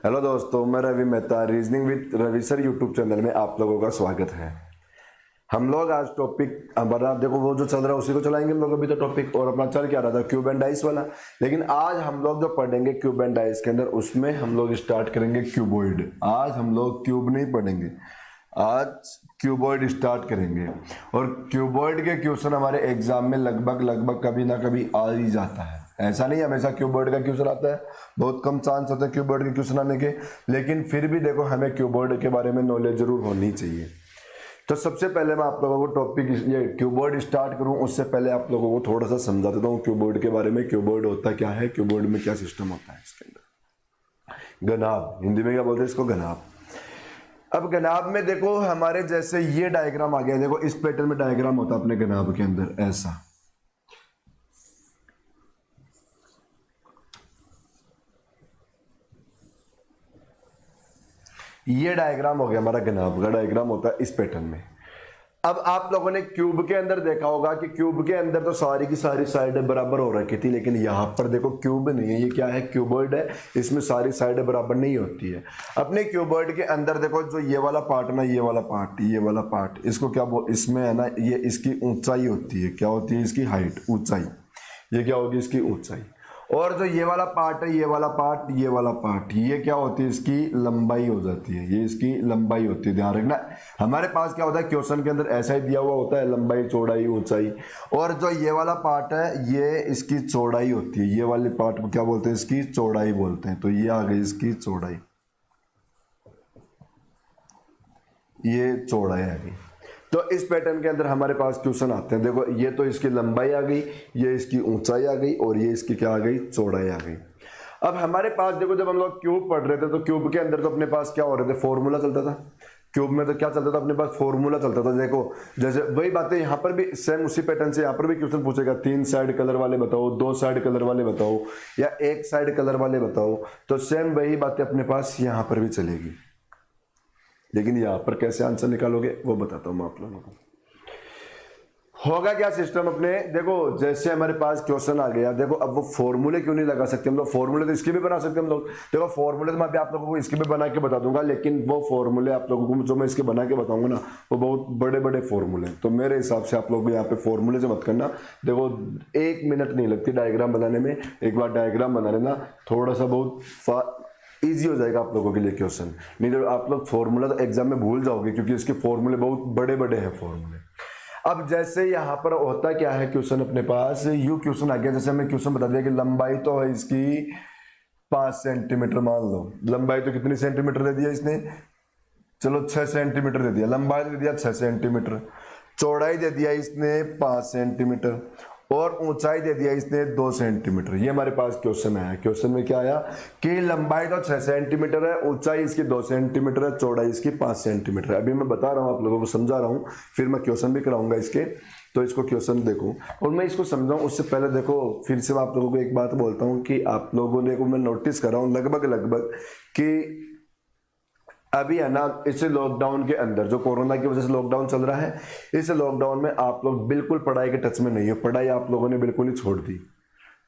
Hello दोस्तों, मैं Ravi Mehta reasoning with Ravi sir YouTube channel में आप लोगों का स्वागत है। हम लोग आज टॉपिक हमारा देखो वो जो चल रहा है उसी को चलाएंगे हम लोग अभी तो टॉपिक, और अपना चल क्या रहा था क्यूब एंड डाइस वाला। लेकिन आज हम लोग जो पढ़ेंगे क्यूब एंड डाइस के अंदर उसमें हम लोग स्टार्ट करेंगे क्यूबॉइड। आज हम लोग क्यूब नहीं पढ़ेंगे, आज क्यूबॉइड स्टार्ट करेंगे। और क्यूबॉइड के क्वेश्चन हमारे एग्जाम में लगभग कभी ना कभी आ ही जाता है। ऐसा नहीं हमेशा क्यूबॉइड का क्वेश्चन आता है, बहुत कम चांस होता है क्यूबॉइड के क्वेश्चन आने के, लेकिन फिर भी देखो हमें क्यूबॉइड के बारे में नॉलेज जरूर होनी चाहिए। तो सबसे पहले मैं आप लोगों को टॉपिक ये क्यूबॉइड स्टार्ट करूं उससे पहले आप लोगों को थोड़ा सा समझा देता हूं क्यूबॉइड के बारे में। क्यूबॉइड होता क्या है, क्यूबॉइड में क्या सिस्टम होता है। इसके अंदर गनाब, हिंदी में क्या बोलते हैं इसको, गनाब। अब गनाब में देखो हमारे जैसे ये डायग्राम आ गया, देखो इस पैटर्न में डायग्राम होता है अपने गनाब के अंदर ऐसा। ये डायग्राम हो गया हमारा गनाब का डायग्राम होता है इस पैटर्न में। अब आप लोगों ने क्यूब के अंदर देखा होगा कि क्यूब के अंदर तो सारी की सारी साइडें बराबर हो रखी थी, लेकिन यहां पर देखो क्यूब नहीं है, ये क्या है, क्यूबॉइड है। इसमें सारी साइडें बराबर नहीं होती है। अपने क्यूबॉइड के अंदर देखो जो ये वाला पार्ट ना, ये वाला पार्ट इसको क्या इसमें है ना, ये इसकी ऊंचाई होती है। क्या होती है इसकी हाइट, ऊंचाई। ये क्या होगी इसकी ऊंचाई। और जो ये वाला पार्ट है, ये वाला पार्ट ये क्या होती है इसकी लंबाई हो जाती है। ये इसकी लंबाई होती है, ध्यान रखना। हमारे पास क्या होता है क्वेश्चन के अंदर ऐसा ही दिया हुआ होता है, लंबाई चौड़ाई ऊंचाई। और जो ये वाला पार्ट है ये इसकी चौड़ाई होती है। ये वाले पार्ट को क्या बोलते हैं, इसकी चौड़ाई बोलते हैं। तो ये आ गई इसकी चौड़ाई, ये चौड़ाई आ गई। तो इस पैटर्न के अंदर हमारे पास क्वेश्चन आते हैं। देखो ये तो इसकी लंबाई आ गई, ये इसकी ऊंचाई आ गई, और ये इसकी क्या आ गई, चौड़ाई आ गई। अब हमारे पास देखो जब हम लोग क्यूब पढ़ रहे थे तो क्यूब के अंदर तो अपने पास क्या हो रहे थे, फॉर्मूला चलता था। क्यूब में तो क्या चलता था अपने पास, फॉर्मूला चलता था। देखो जैसे वही बातें यहाँ पर भी सेम उसी पैटर्न से यहाँ पर भी क्वेश्चन पूछेगा, 3 साइड कलर वाले बताओ, 2 साइड कलर वाले बताओ, या 1 साइड कलर वाले बताओ। तो सेम वही बातें अपने पास यहाँ पर भी चलेगी। लेकिन यहां पर कैसे आंसर निकालोगे वो बताता हूं मैं आप लोगों को। होगा क्या सिस्टम अपने, देखो जैसे हमारे पास क्वेश्चन आ गया, देखो अब वो फॉर्मूले क्यों नहीं लगा सकते हम लोग, फॉर्मूले तो इसके भी बना सकते हम लोग। देखो फॉर्मूले तो मैं अभी आप लोगों को इसके भी बना के बता दूंगा, लेकिन वो फॉर्मूले आप लोगों को जो मैं इसके बना के बताऊंगा ना, वो बहुत बड़े बड़े फॉर्मूले। तो मेरे हिसाब से आप लोग यहाँ पे फॉर्मूले से मत करना। देखो 1 मिनट नहीं लगती डायग्राम बनाने में, एक बार डायग्राम बना लेना, थोड़ा सा बहुत इजी हो जाएगा आप लोगों के लिए क्वेश्चन। नहीं तो आप लोग फॉर्मूला तो एग्जाम में भूल जाओगे, क्योंकि इसके फॉर्मूले बहुत बड़े बड़े हैं फॉर्मूले। अब जैसे यहाँ पर होता क्या है क्वेश्चन अपने पास, यू क्वेश्चन आ गया। जैसे हमें क्वेश्चन बता दिया कि लंबाई तो है इसकी 5 सेंटीमीटर, मान लो लंबाई तो कितनी सेंटीमीटर दे दिया इसने, चलो 6 सेंटीमीटर दे दिया, लंबाई दे दिया 6 सेंटीमीटर, चौड़ाई दे दिया इसने 5 सेंटीमीटर, और ऊंचाई दे दिया इसने 2 सेंटीमीटर। ये हमारे पास क्वेश्चन आया। क्वेश्चन में क्या आया कि लंबाई तो 6 सेंटीमीटर है, ऊंचाई इसकी 2 सेंटीमीटर है, चौड़ाई इसकी 5 सेंटीमीटर है। अभी मैं बता रहा हूं आप लोगों को, समझा रहा हूं, फिर मैं क्वेश्चन भी कराऊंगा इसके। तो इसको क्वेश्चन देखो और मैं इसको समझाऊं उससे पहले देखो फिर से मैं आप लोगों को एक बात बोलता हूं कि आप लोगों ने को मैं नोटिस कर रहा हूं लगभग कि अभी है ना इस लॉकडाउन के अंदर, जो कोरोना की वजह से लॉकडाउन चल रहा है, इस लॉकडाउन में आप लोग बिल्कुल पढ़ाई के टच में नहीं हो। पढ़ाई आप लोगों ने बिल्कुल ही छोड़ दी,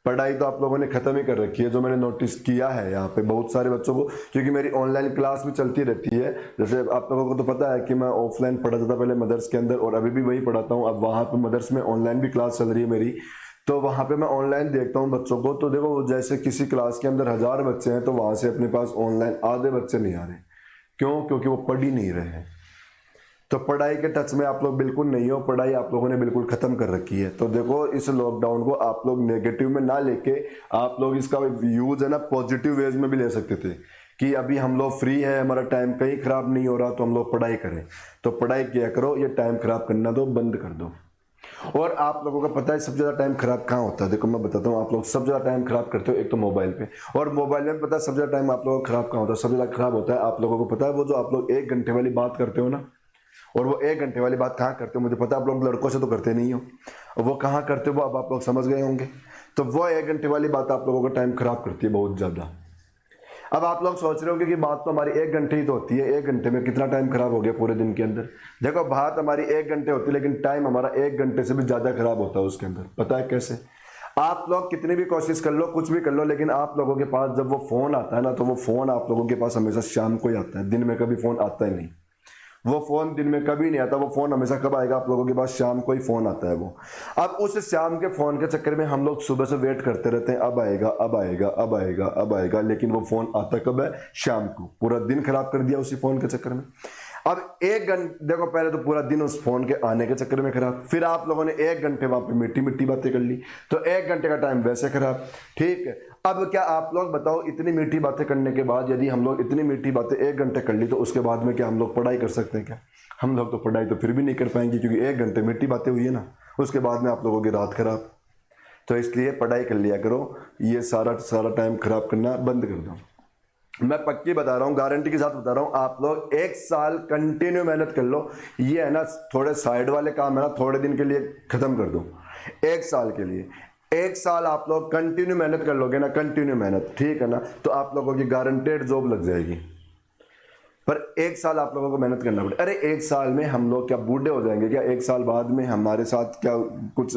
पढ़ाई तो आप लोगों ने खत्म ही कर रखी है। जो मैंने नोटिस किया है यहाँ पे बहुत सारे बच्चों को, क्योंकि मेरी ऑनलाइन क्लास भी चलती रहती है। जैसे आप लोगों को तो पता है कि मैं ऑफलाइन पढ़ाता था पहले मदर्स के अंदर, और अभी भी वही पढ़ाता हूँ। अब वहाँ पे मदर्स में ऑनलाइन भी क्लास चल रही है मेरी, तो वहाँ पे मैं ऑनलाइन देखता हूँ बच्चों को। तो देखो जैसे किसी क्लास के अंदर 1000 बच्चे हैं तो वहाँ से अपने पास ऑनलाइन आधे बच्चे नहीं आ रहे। क्यों? क्योंकि वो पढ़ ही नहीं रहे हैं। तो पढ़ाई के टच में आप लोग बिल्कुल नहीं हो, पढ़ाई आप लोगों ने बिल्कुल खत्म कर रखी है। तो देखो इस लॉकडाउन को आप लोग नेगेटिव में ना लेके, आप लोग इसका यूज है ना पॉजिटिव वेज में भी ले सकते थे कि अभी हम लोग फ्री है, हमारा टाइम कहीं खराब नहीं हो रहा, तो हम लोग पढ़ाई करें। तो पढ़ाई किया करो, ये टाइम खराब करना दो, बंद कर दो। और आप लोगों का पता है सबसे ज्यादा टाइम खराब कहाँ होता है, देखो मैं बताता हूँ। आप लोग सबसे ज्यादा टाइम खराब करते हो एक तो मोबाइल पे, और मोबाइल में पता है सबसे ज्यादा टाइम आप लोगों का खराब कहाँ होता है, सबसे ज्यादा खराब होता है आप लोगों को पता है वो जो आप लोग 1 घंटे वाली बात करते हो ना, और वो 1 घंटे वाली बात कहाँ करते हो, मुझे पता है आप लोग लड़कों से तो करते नहीं हो, वो कहाँ करते हो वो अब आप लोग समझ गए होंगे। तो वो 1 घंटे वाली बात आप लोगों का टाइम खराब करती है बहुत ज्यादा। अब आप लोग सोच रहे होंगे कि बात तो हमारी 1 घंटे ही तो होती है, 1 घंटे में कितना टाइम खराब हो गया पूरे दिन के अंदर। देखो बात हमारी 1 घंटे होती है, लेकिन टाइम हमारा 1 घंटे से भी ज्यादा खराब होता है उसके अंदर। पता है कैसे? आप लोग कितनी भी कोशिश कर लो, कुछ भी कर लो, लेकिन आप लोगों के पास जब वो फ़ोन आता है ना, तो वो फ़ोन आप लोगों के पास हमेशा शाम को ही आता है, दिन में कभी फ़ोन आता ही नहीं। वो फ़ोन दिन में कभी नहीं आता, वो फ़ोन हमेशा कब आएगा आप लोगों के पास? शाम को ही फ़ोन आता है वो। अब उस शाम के फ़ोन के चक्कर में हम लोग सुबह से वेट करते रहते हैं, अब आएगा, अब आएगा, अब आएगा, अब आएगा, लेकिन वो फ़ोन आता कब है? शाम को। पूरा दिन खराब कर दिया उसी फ़ोन के चक्कर में। अब 1 घंटे देखो, पहले तो पूरा दिन उस फोन के आने के चक्कर में खराब, फिर आप लोगों ने 1 घंटे वहां पे मीठी मीठी बातें कर ली, तो 1 घंटे का टाइम वैसे खराब। ठीक है, अब क्या आप लोग बताओ, इतनी मीठी बातें करने के बाद यदि हम लोग इतनी मीठी बातें 1 घंटे कर ली, तो उसके बाद में क्या हम लोग पढ़ाई कर सकते हैं क्या? हम लोग तो पढ़ाई तो फिर भी नहीं कर पाएंगे, क्योंकि 1 घंटे मीठी बातें हुई है ना, उसके बाद में आप लोगों की रात खराब। तो इसलिए पढ़ाई कर लिया करो, ये सारा टाइम खराब करना बंद कर दो। मैं पक्की बता रहा हूँ, गारंटी के साथ बता रहा हूँ, आप लोग 1 साल कंटिन्यू मेहनत कर लो। ये है ना, थोड़े साइड वाले काम है ना, थोड़े दिन के लिए खत्म कर दो। 1 साल के लिए, 1 साल आप लोग कंटिन्यू मेहनत कर लोगे ना, कंटिन्यू मेहनत, ठीक है ना, तो आप लोगों की गारंटेड जॉब लग जाएगी। पर 1 साल आप लोगों को मेहनत करना पड़ेगा। अरे 1 साल में हम लोग क्या बूढ़े हो जाएंगे क्या? 1 साल बाद में हमारे साथ क्या कुछ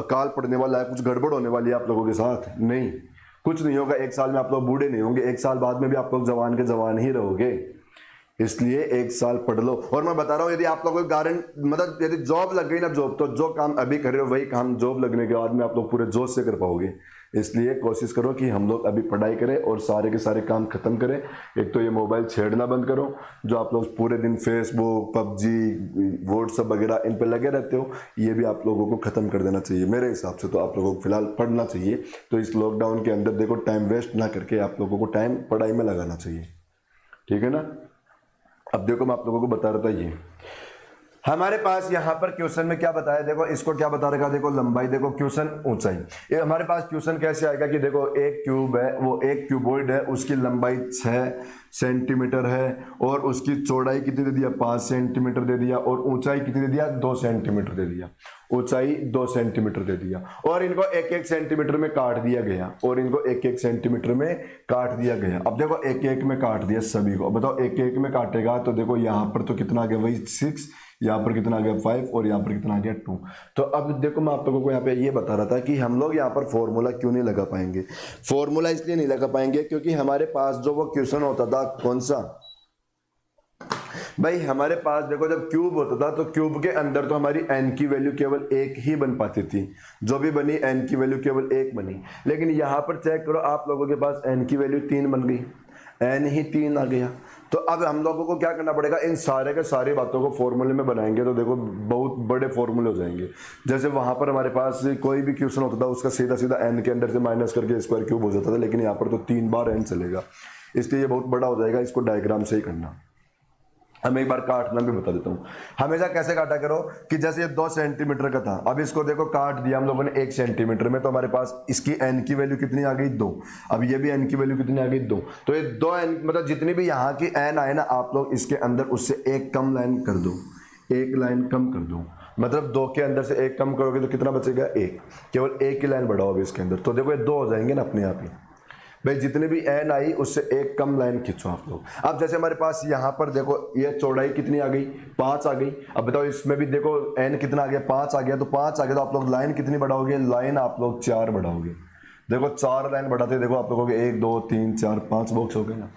काल पड़ने वाला है, कुछ गड़बड़ होने वाली है आप लोगों के साथ? नहीं, कुछ नहीं होगा। 1 साल में आप लोग बूढ़े नहीं होंगे, 1 साल बाद में भी आप लोग जवान के जवान ही रहोगे। इसलिए 1 साल पढ़ लो। और मैं बता रहा हूँ, यदि आप लोगों को मतलब यदि जॉब लग गई ना, जॉब, तो जो काम अभी कर रहे हो वही काम जॉब लगने के बाद में आप लोग पूरे जोश से कर पाओगे। इसलिए कोशिश करो कि हम लोग अभी पढ़ाई करें और सारे के सारे काम खत्म करें। एक तो ये मोबाइल छेड़ना बंद करो, जो आप लोग पूरे दिन फेसबुक, पबजी, व्हाट्सएप वगैरह इन पे लगे रहते हो, ये भी आप लोगों को खत्म कर देना चाहिए। मेरे हिसाब से तो आप लोगों को फिलहाल पढ़ना चाहिए। तो इस लॉकडाउन के अंदर देखो, टाइम वेस्ट ना करके आप लोगों को टाइम पढ़ाई में लगाना चाहिए, ठीक है ना। अब देखो, मैं आप लोगों को बता रहा था, ये हमारे पास यहाँ पर क्वेश्चन में क्या बताया, देखो इसको क्या बता रखा, देखो लंबाई, देखो क्वेश्चन ऊंचाई। ये हमारे पास क्वेश्चन कैसे आएगा कि देखो एक क्यूब है, वो एक क्यूबॉइड है, उसकी लंबाई 6 सेंटीमीटर है और उसकी चौड़ाई कितनी दे दिया? 5 सेंटीमीटर दे दिया, और ऊंचाई कितनी दे दिया? 2 सेंटीमीटर दे दिया। ऊंचाई 2 सेंटीमीटर दे दिया, और इनको 1-1 सेंटीमीटर में काट दिया गया, और इनको 1-1 सेंटीमीटर में काट दिया गया। अब देखो 1-1 में काट दिया सभी को। अब बताओ 1-1 में काटेगा तो देखो यहाँ पर तो कितना आ गया, वही 6, यहाँ पर कितना आ गया 5, और यहाँ पर कितना आ गया 2। तो अब देखो, मैं आप लोगों को यहाँ पे ये बता रहा था कि हम लोग यहाँ पर फॉर्मूला क्यों नहीं लगा पाएंगे। फॉर्मूला इसलिए नहीं लगा पाएंगे क्योंकि हमारे पास जो वो क्वेश्चन होता था, कौन सा भाई, हमारे पास देखो जब क्यूब होता था तो क्यूब के अंदर तो हमारी n की वैल्यू केवल 1 ही बन पाती थी, जो भी बनी n की वैल्यू केवल 1 बनी। लेकिन यहाँ पर चेक करो, आप लोगों के पास n की वैल्यू 3 बन गई, n ही 3 आ गया। तो अब हम लोगों को क्या करना पड़ेगा, इन सारे के सारी बातों को फॉर्मूले में बनाएंगे तो देखो बहुत बड़े फॉर्मूले हो जाएंगे। जैसे वहां पर हमारे पास कोई भी क्वेश्चन होता था, उसका सीधा सीधा n के अंदर से माइनस करके स्क्वायर क्यूब हो जाता था, लेकिन यहाँ पर तो 3 बार n चलेगा, इसलिए ये बहुत बड़ा हो जाएगा। इसको डायग्राम से ही करना। अब एक बार काटना भी बता देता हूँ। हमेशा कैसे काटा करो कि जैसे ये 2 सेंटीमीटर का था, अब इसको देखो काट दिया हम लोगों ने 1 सेंटीमीटर में, तो हमारे पास इसकी n की वैल्यू कितनी आ गई? 2। अब ये भी n की वैल्यू कितनी आ गई? 2। तो ये 2n, मतलब जितनी भी यहाँ की n आए ना, आप लोग इसके अंदर उससे एक कम लाइन कर दो, एक लाइन कम कर दो। मतलब 2 के अंदर से 1 कम करोगे तो कितना बचेगा? 1। केवल 1 की लाइन बढ़ाओ अभी इसके अंदर, तो देखो ये 2 हो जाएंगे ना अपने आप ही। भाई जितने भी n आई उससे एक कम लाइन खींचो आप लोग। अब जैसे हमारे पास यहाँ पर देखो ये चौड़ाई कितनी आ गई? 5 आ गई। अब बताओ इसमें भी देखो n कितना आ गया? 5 आ गया। तो 5 आ गया तो आप लोग लाइन कितनी बढ़ाओगे? लाइन आप लोग 4 बढ़ाओगे। देखो 4 लाइन बढ़ाते देखो आप लोगों के 1 2 3 4 5 बॉक्स हो गए ना,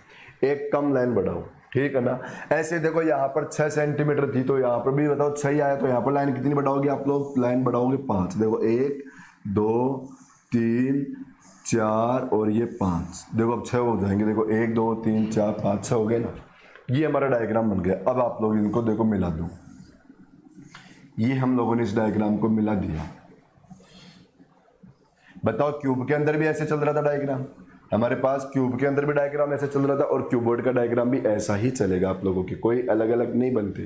एक कम लाइन बढ़ाओ, ठीक है ना। ऐसे देखो यहाँ पर 6 सेंटीमीटर थी, तो यहाँ पर भी बताओ 6 आया, तो यहाँ पर लाइन कितनी बढ़ाओगे आप लोग? लाइन बढ़ाओगे 5। देखो 1 2 3 4 और ये 5, देखो अब 6 हो जाएंगे। देखो 1 2 3 4 5 6 हो गए ना। ये हमारा डायग्राम बन गया। अब आप लोग इनको देखो मिला दो, ये हम लोगों ने इस डायग्राम को मिला दिया। बताओ क्यूब के अंदर भी ऐसे चल रहा था डायग्राम, हमारे पास क्यूब के अंदर भी डायग्राम ऐसे चल रहा था, और क्यूबोर्ड का डायग्राम भी ऐसा ही चलेगा आप लोगों के, कोई अलग अलग नहीं बनते।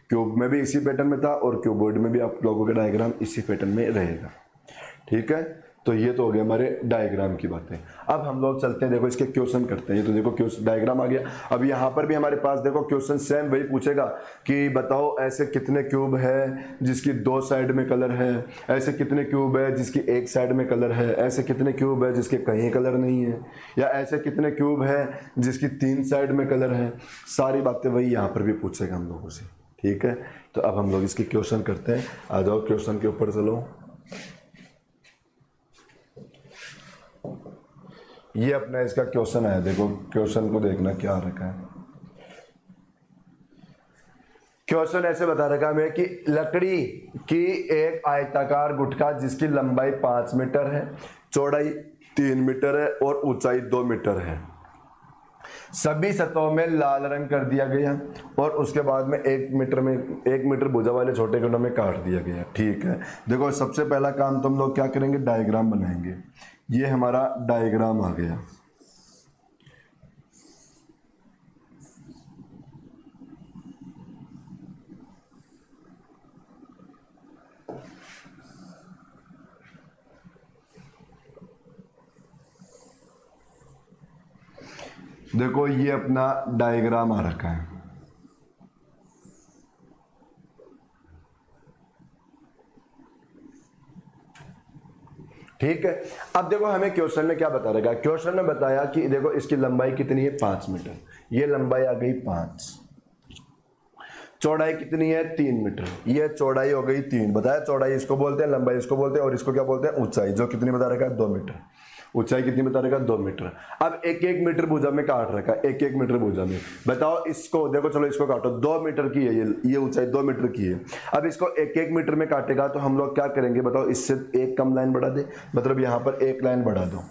क्यूब में भी इसी पैटर्न में था और क्यूबोर्ड में भी आप लोगों का डायग्राम इसी पैटर्न में रहेगा, ठीक है। तो ये तो हो गया हमारे डायग्राम की बातें। अब हम लोग चलते हैं, देखो इसके क्वेश्चन करते हैं। ये तो देखो क्वेश्चन डायग्राम आ गया। अब यहाँ पर भी हमारे पास देखो क्वेश्चन सेम वही पूछेगा कि बताओ ऐसे कितने क्यूब है जिसकी 2 साइड में कलर है, ऐसे कितने क्यूब है जिसकी 1 साइड में कलर है, ऐसे कितने क्यूब है जिसके कहीं कलर नहीं है, या ऐसे कितने क्यूब है जिसकी 3 साइड में कलर है। सारी बातें वही यहाँ पर भी पूछेगा हम लोगों से, ठीक है। तो अब हम लोग इसके क्वेश्चन करते हैं। आ जाओ क्वेश्चन के ऊपर चलो। ये अपना इसका क्वेश्चन है, देखो क्वेश्चन को देखना क्या रखा है। क्वेश्चन ऐसे बता रखा हमें कि लकड़ी की एक आयताकार गुटका जिसकी लंबाई 5 मीटर है, चौड़ाई 3 मीटर है और ऊंचाई 2 मीटर है, सभी सतहों में लाल रंग कर दिया गया और उसके बाद में 1 मीटर भुजा वाले छोटे खंडों में काट दिया गया। ठीक है, देखो सबसे पहला काम तो हम लोग क्या करेंगे, डायग्राम बनाएंगे। ये हमारा डायग्राम आ गया। देखो ये अपना डायग्राम आ रखा है। ठीक है, अब देखो हमें क्वेश्चन में क्या बता रखा है। क्वेश्चन ने बताया कि देखो इसकी लंबाई कितनी है, 5 मीटर, ये लंबाई आ गई 5, चौड़ाई कितनी है 3 मीटर, ये चौड़ाई हो गई 3, बताया चौड़ाई इसको बोलते हैं, लंबाई इसको बोलते हैं, और इसको क्या बोलते हैं, ऊंचाई, जो कितनी बता रखा है 2 मीटर, ऊंचाई कितनी बता रखा है 2 मीटर। अब 1 मीटर भुजा में काट रखा है, 1 मीटर भुजा में, बताओ इसको, देखो चलो इसको काटो, 2 मीटर की है ये ऊंचाई 2 मीटर की है। अब इसको 1 मीटर में काटेगा तो हम लोग क्या करेंगे, बताओ इससे एक कम लाइन बढ़ा दे, मतलब यहाँ पर एक लाइन बढ़ा दो,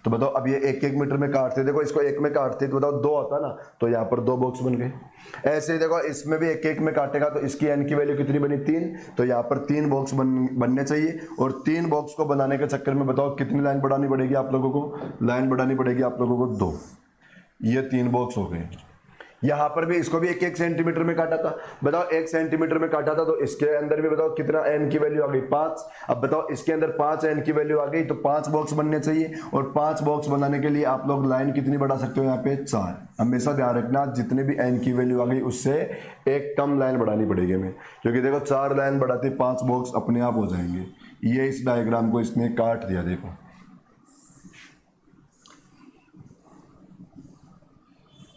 तो बताओ अब ये 1 मीटर में काटते, देखो इसको 1 में काटते तो बताओ 2 आता ना, तो यहाँ पर 2 बॉक्स बन गए। ऐसे ही देखो इसमें भी 1 में काटेगा तो इसकी एन की वैल्यू कितनी बनी 3, तो यहाँ पर 3 बॉक्स बनने चाहिए, और 3 बॉक्स को बनाने के चक्कर में बताओ कितनी लाइन बढ़ानी पड़ेगी आप लोगों को, लाइन बढ़ानी पड़ेगी आप लोगों को 2, ये 3 बॉक्स हो गए। यहाँ पर भी इसको भी 1 सेंटीमीटर में काटा था, बताओ 1 सेंटीमीटर में काटा था, तो इसके अंदर भी बताओ कितना एन की वैल्यू आ गई 5। अब बताओ इसके अंदर 5 एन की वैल्यू आ गई, तो 5 बॉक्स बनने चाहिए, और 5 बॉक्स बनाने के लिए आप लोग लाइन कितनी बढ़ा सकते हो, यहाँ पे 4। हमेशा ध्यान रखना जितने भी एन की वैल्यू आ गई उससे एक कम लाइन बढ़ानी पड़ेगी हमें, क्योंकि देखो 4 लाइन बढ़ाते 5 बॉक्स अपने आप हो जाएंगे। ये इस डायग्राम को इसने काट दिया, देखो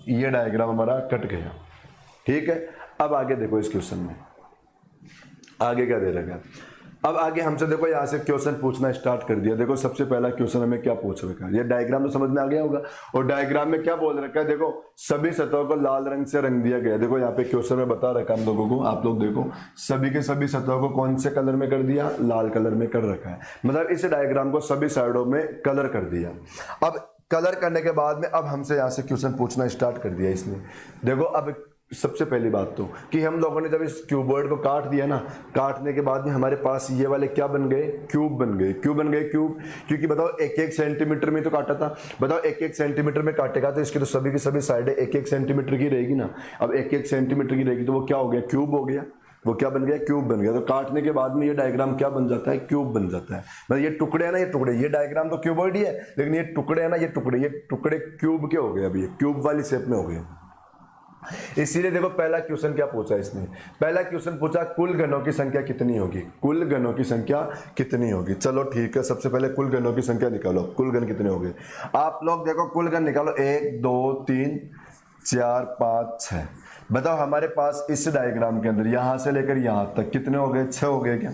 ये डायग्राम हमारा कट गया। ठीक है, अब आगे देखो इस क्वेश्चन में आगे क्या दे रखा है। अब आगे हमसे देखो यहाँ से क्वेश्चन पूछना स्टार्ट कर दिया। देखो सबसे पहला क्वेश्चन हमें क्या पूछ रखा है, ये डायग्राम तो समझ में आ गया होगा, और डायग्राम में क्या बोल रखा है, देखो सभी सतहों को लाल रंग से रंग दिया गया। देखो यहाँ पे क्वेश्चन में बता रखा है हम लोगों को, आप लोग देखो सभी के सभी सतहों को कौन से कलर में कर दिया, लाल कलर में कर रखा है, मतलब इस डायग्राम को सभी साइडों में कलर कर दिया। अब कलर करने के बाद में अब हमसे यहाँ से क्वेश्चन पूछना स्टार्ट कर दिया इसने। देखो अब सबसे पहली बात तो कि हम लोगों ने जब इस क्यूबॉइड को काट दिया ना, काटने के बाद में हमारे पास ये वाले क्या बन गए, क्यूब बन गए। क्यों बन गए क्यूब, क्योंकि बताओ 1 सेंटीमीटर में तो काटा था, बताओ 1 सेंटीमीटर में काटेगा तो इसकी तो सभी की सभी साइडें 1 सेंटीमीटर की रहेगी ना। अब 1 सेंटीमीटर की रहेगी तो वो क्या हो गया, क्यूब हो गया, वो क्या बन गया, क्यूब बन गया। तो काटने के बाद में ये डायग्राम क्या बन जाता है, क्यूब बन जाता है। मतलब ये टुकड़े है ना, ये टुकड़े, ये डायग्राम तो क्यूबॉइड ही है, लेकिन ये टुकड़े है ना, ये टुकड़े क्यूब के हो गए, अभी ये क्यूब वाली शेप में हो गए। इसीलिए देखो पहला क्वेश्चन क्या पूछा इसने, पहला क्वेश्चन पूछा कुल घनों की संख्या कितनी होगी, कुल घनों की संख्या कितनी होगी। चलो ठीक है, सबसे पहले कुल घनों की संख्या निकालो, कुल घन कितने हो गए आप लोग देखो, कुल घन निकालो 1 2 3 4 5 6। बताओ हमारे पास इस डायग्राम के अंदर यहां से लेकर यहां तक कितने हो गए, 6 हो गए क्या,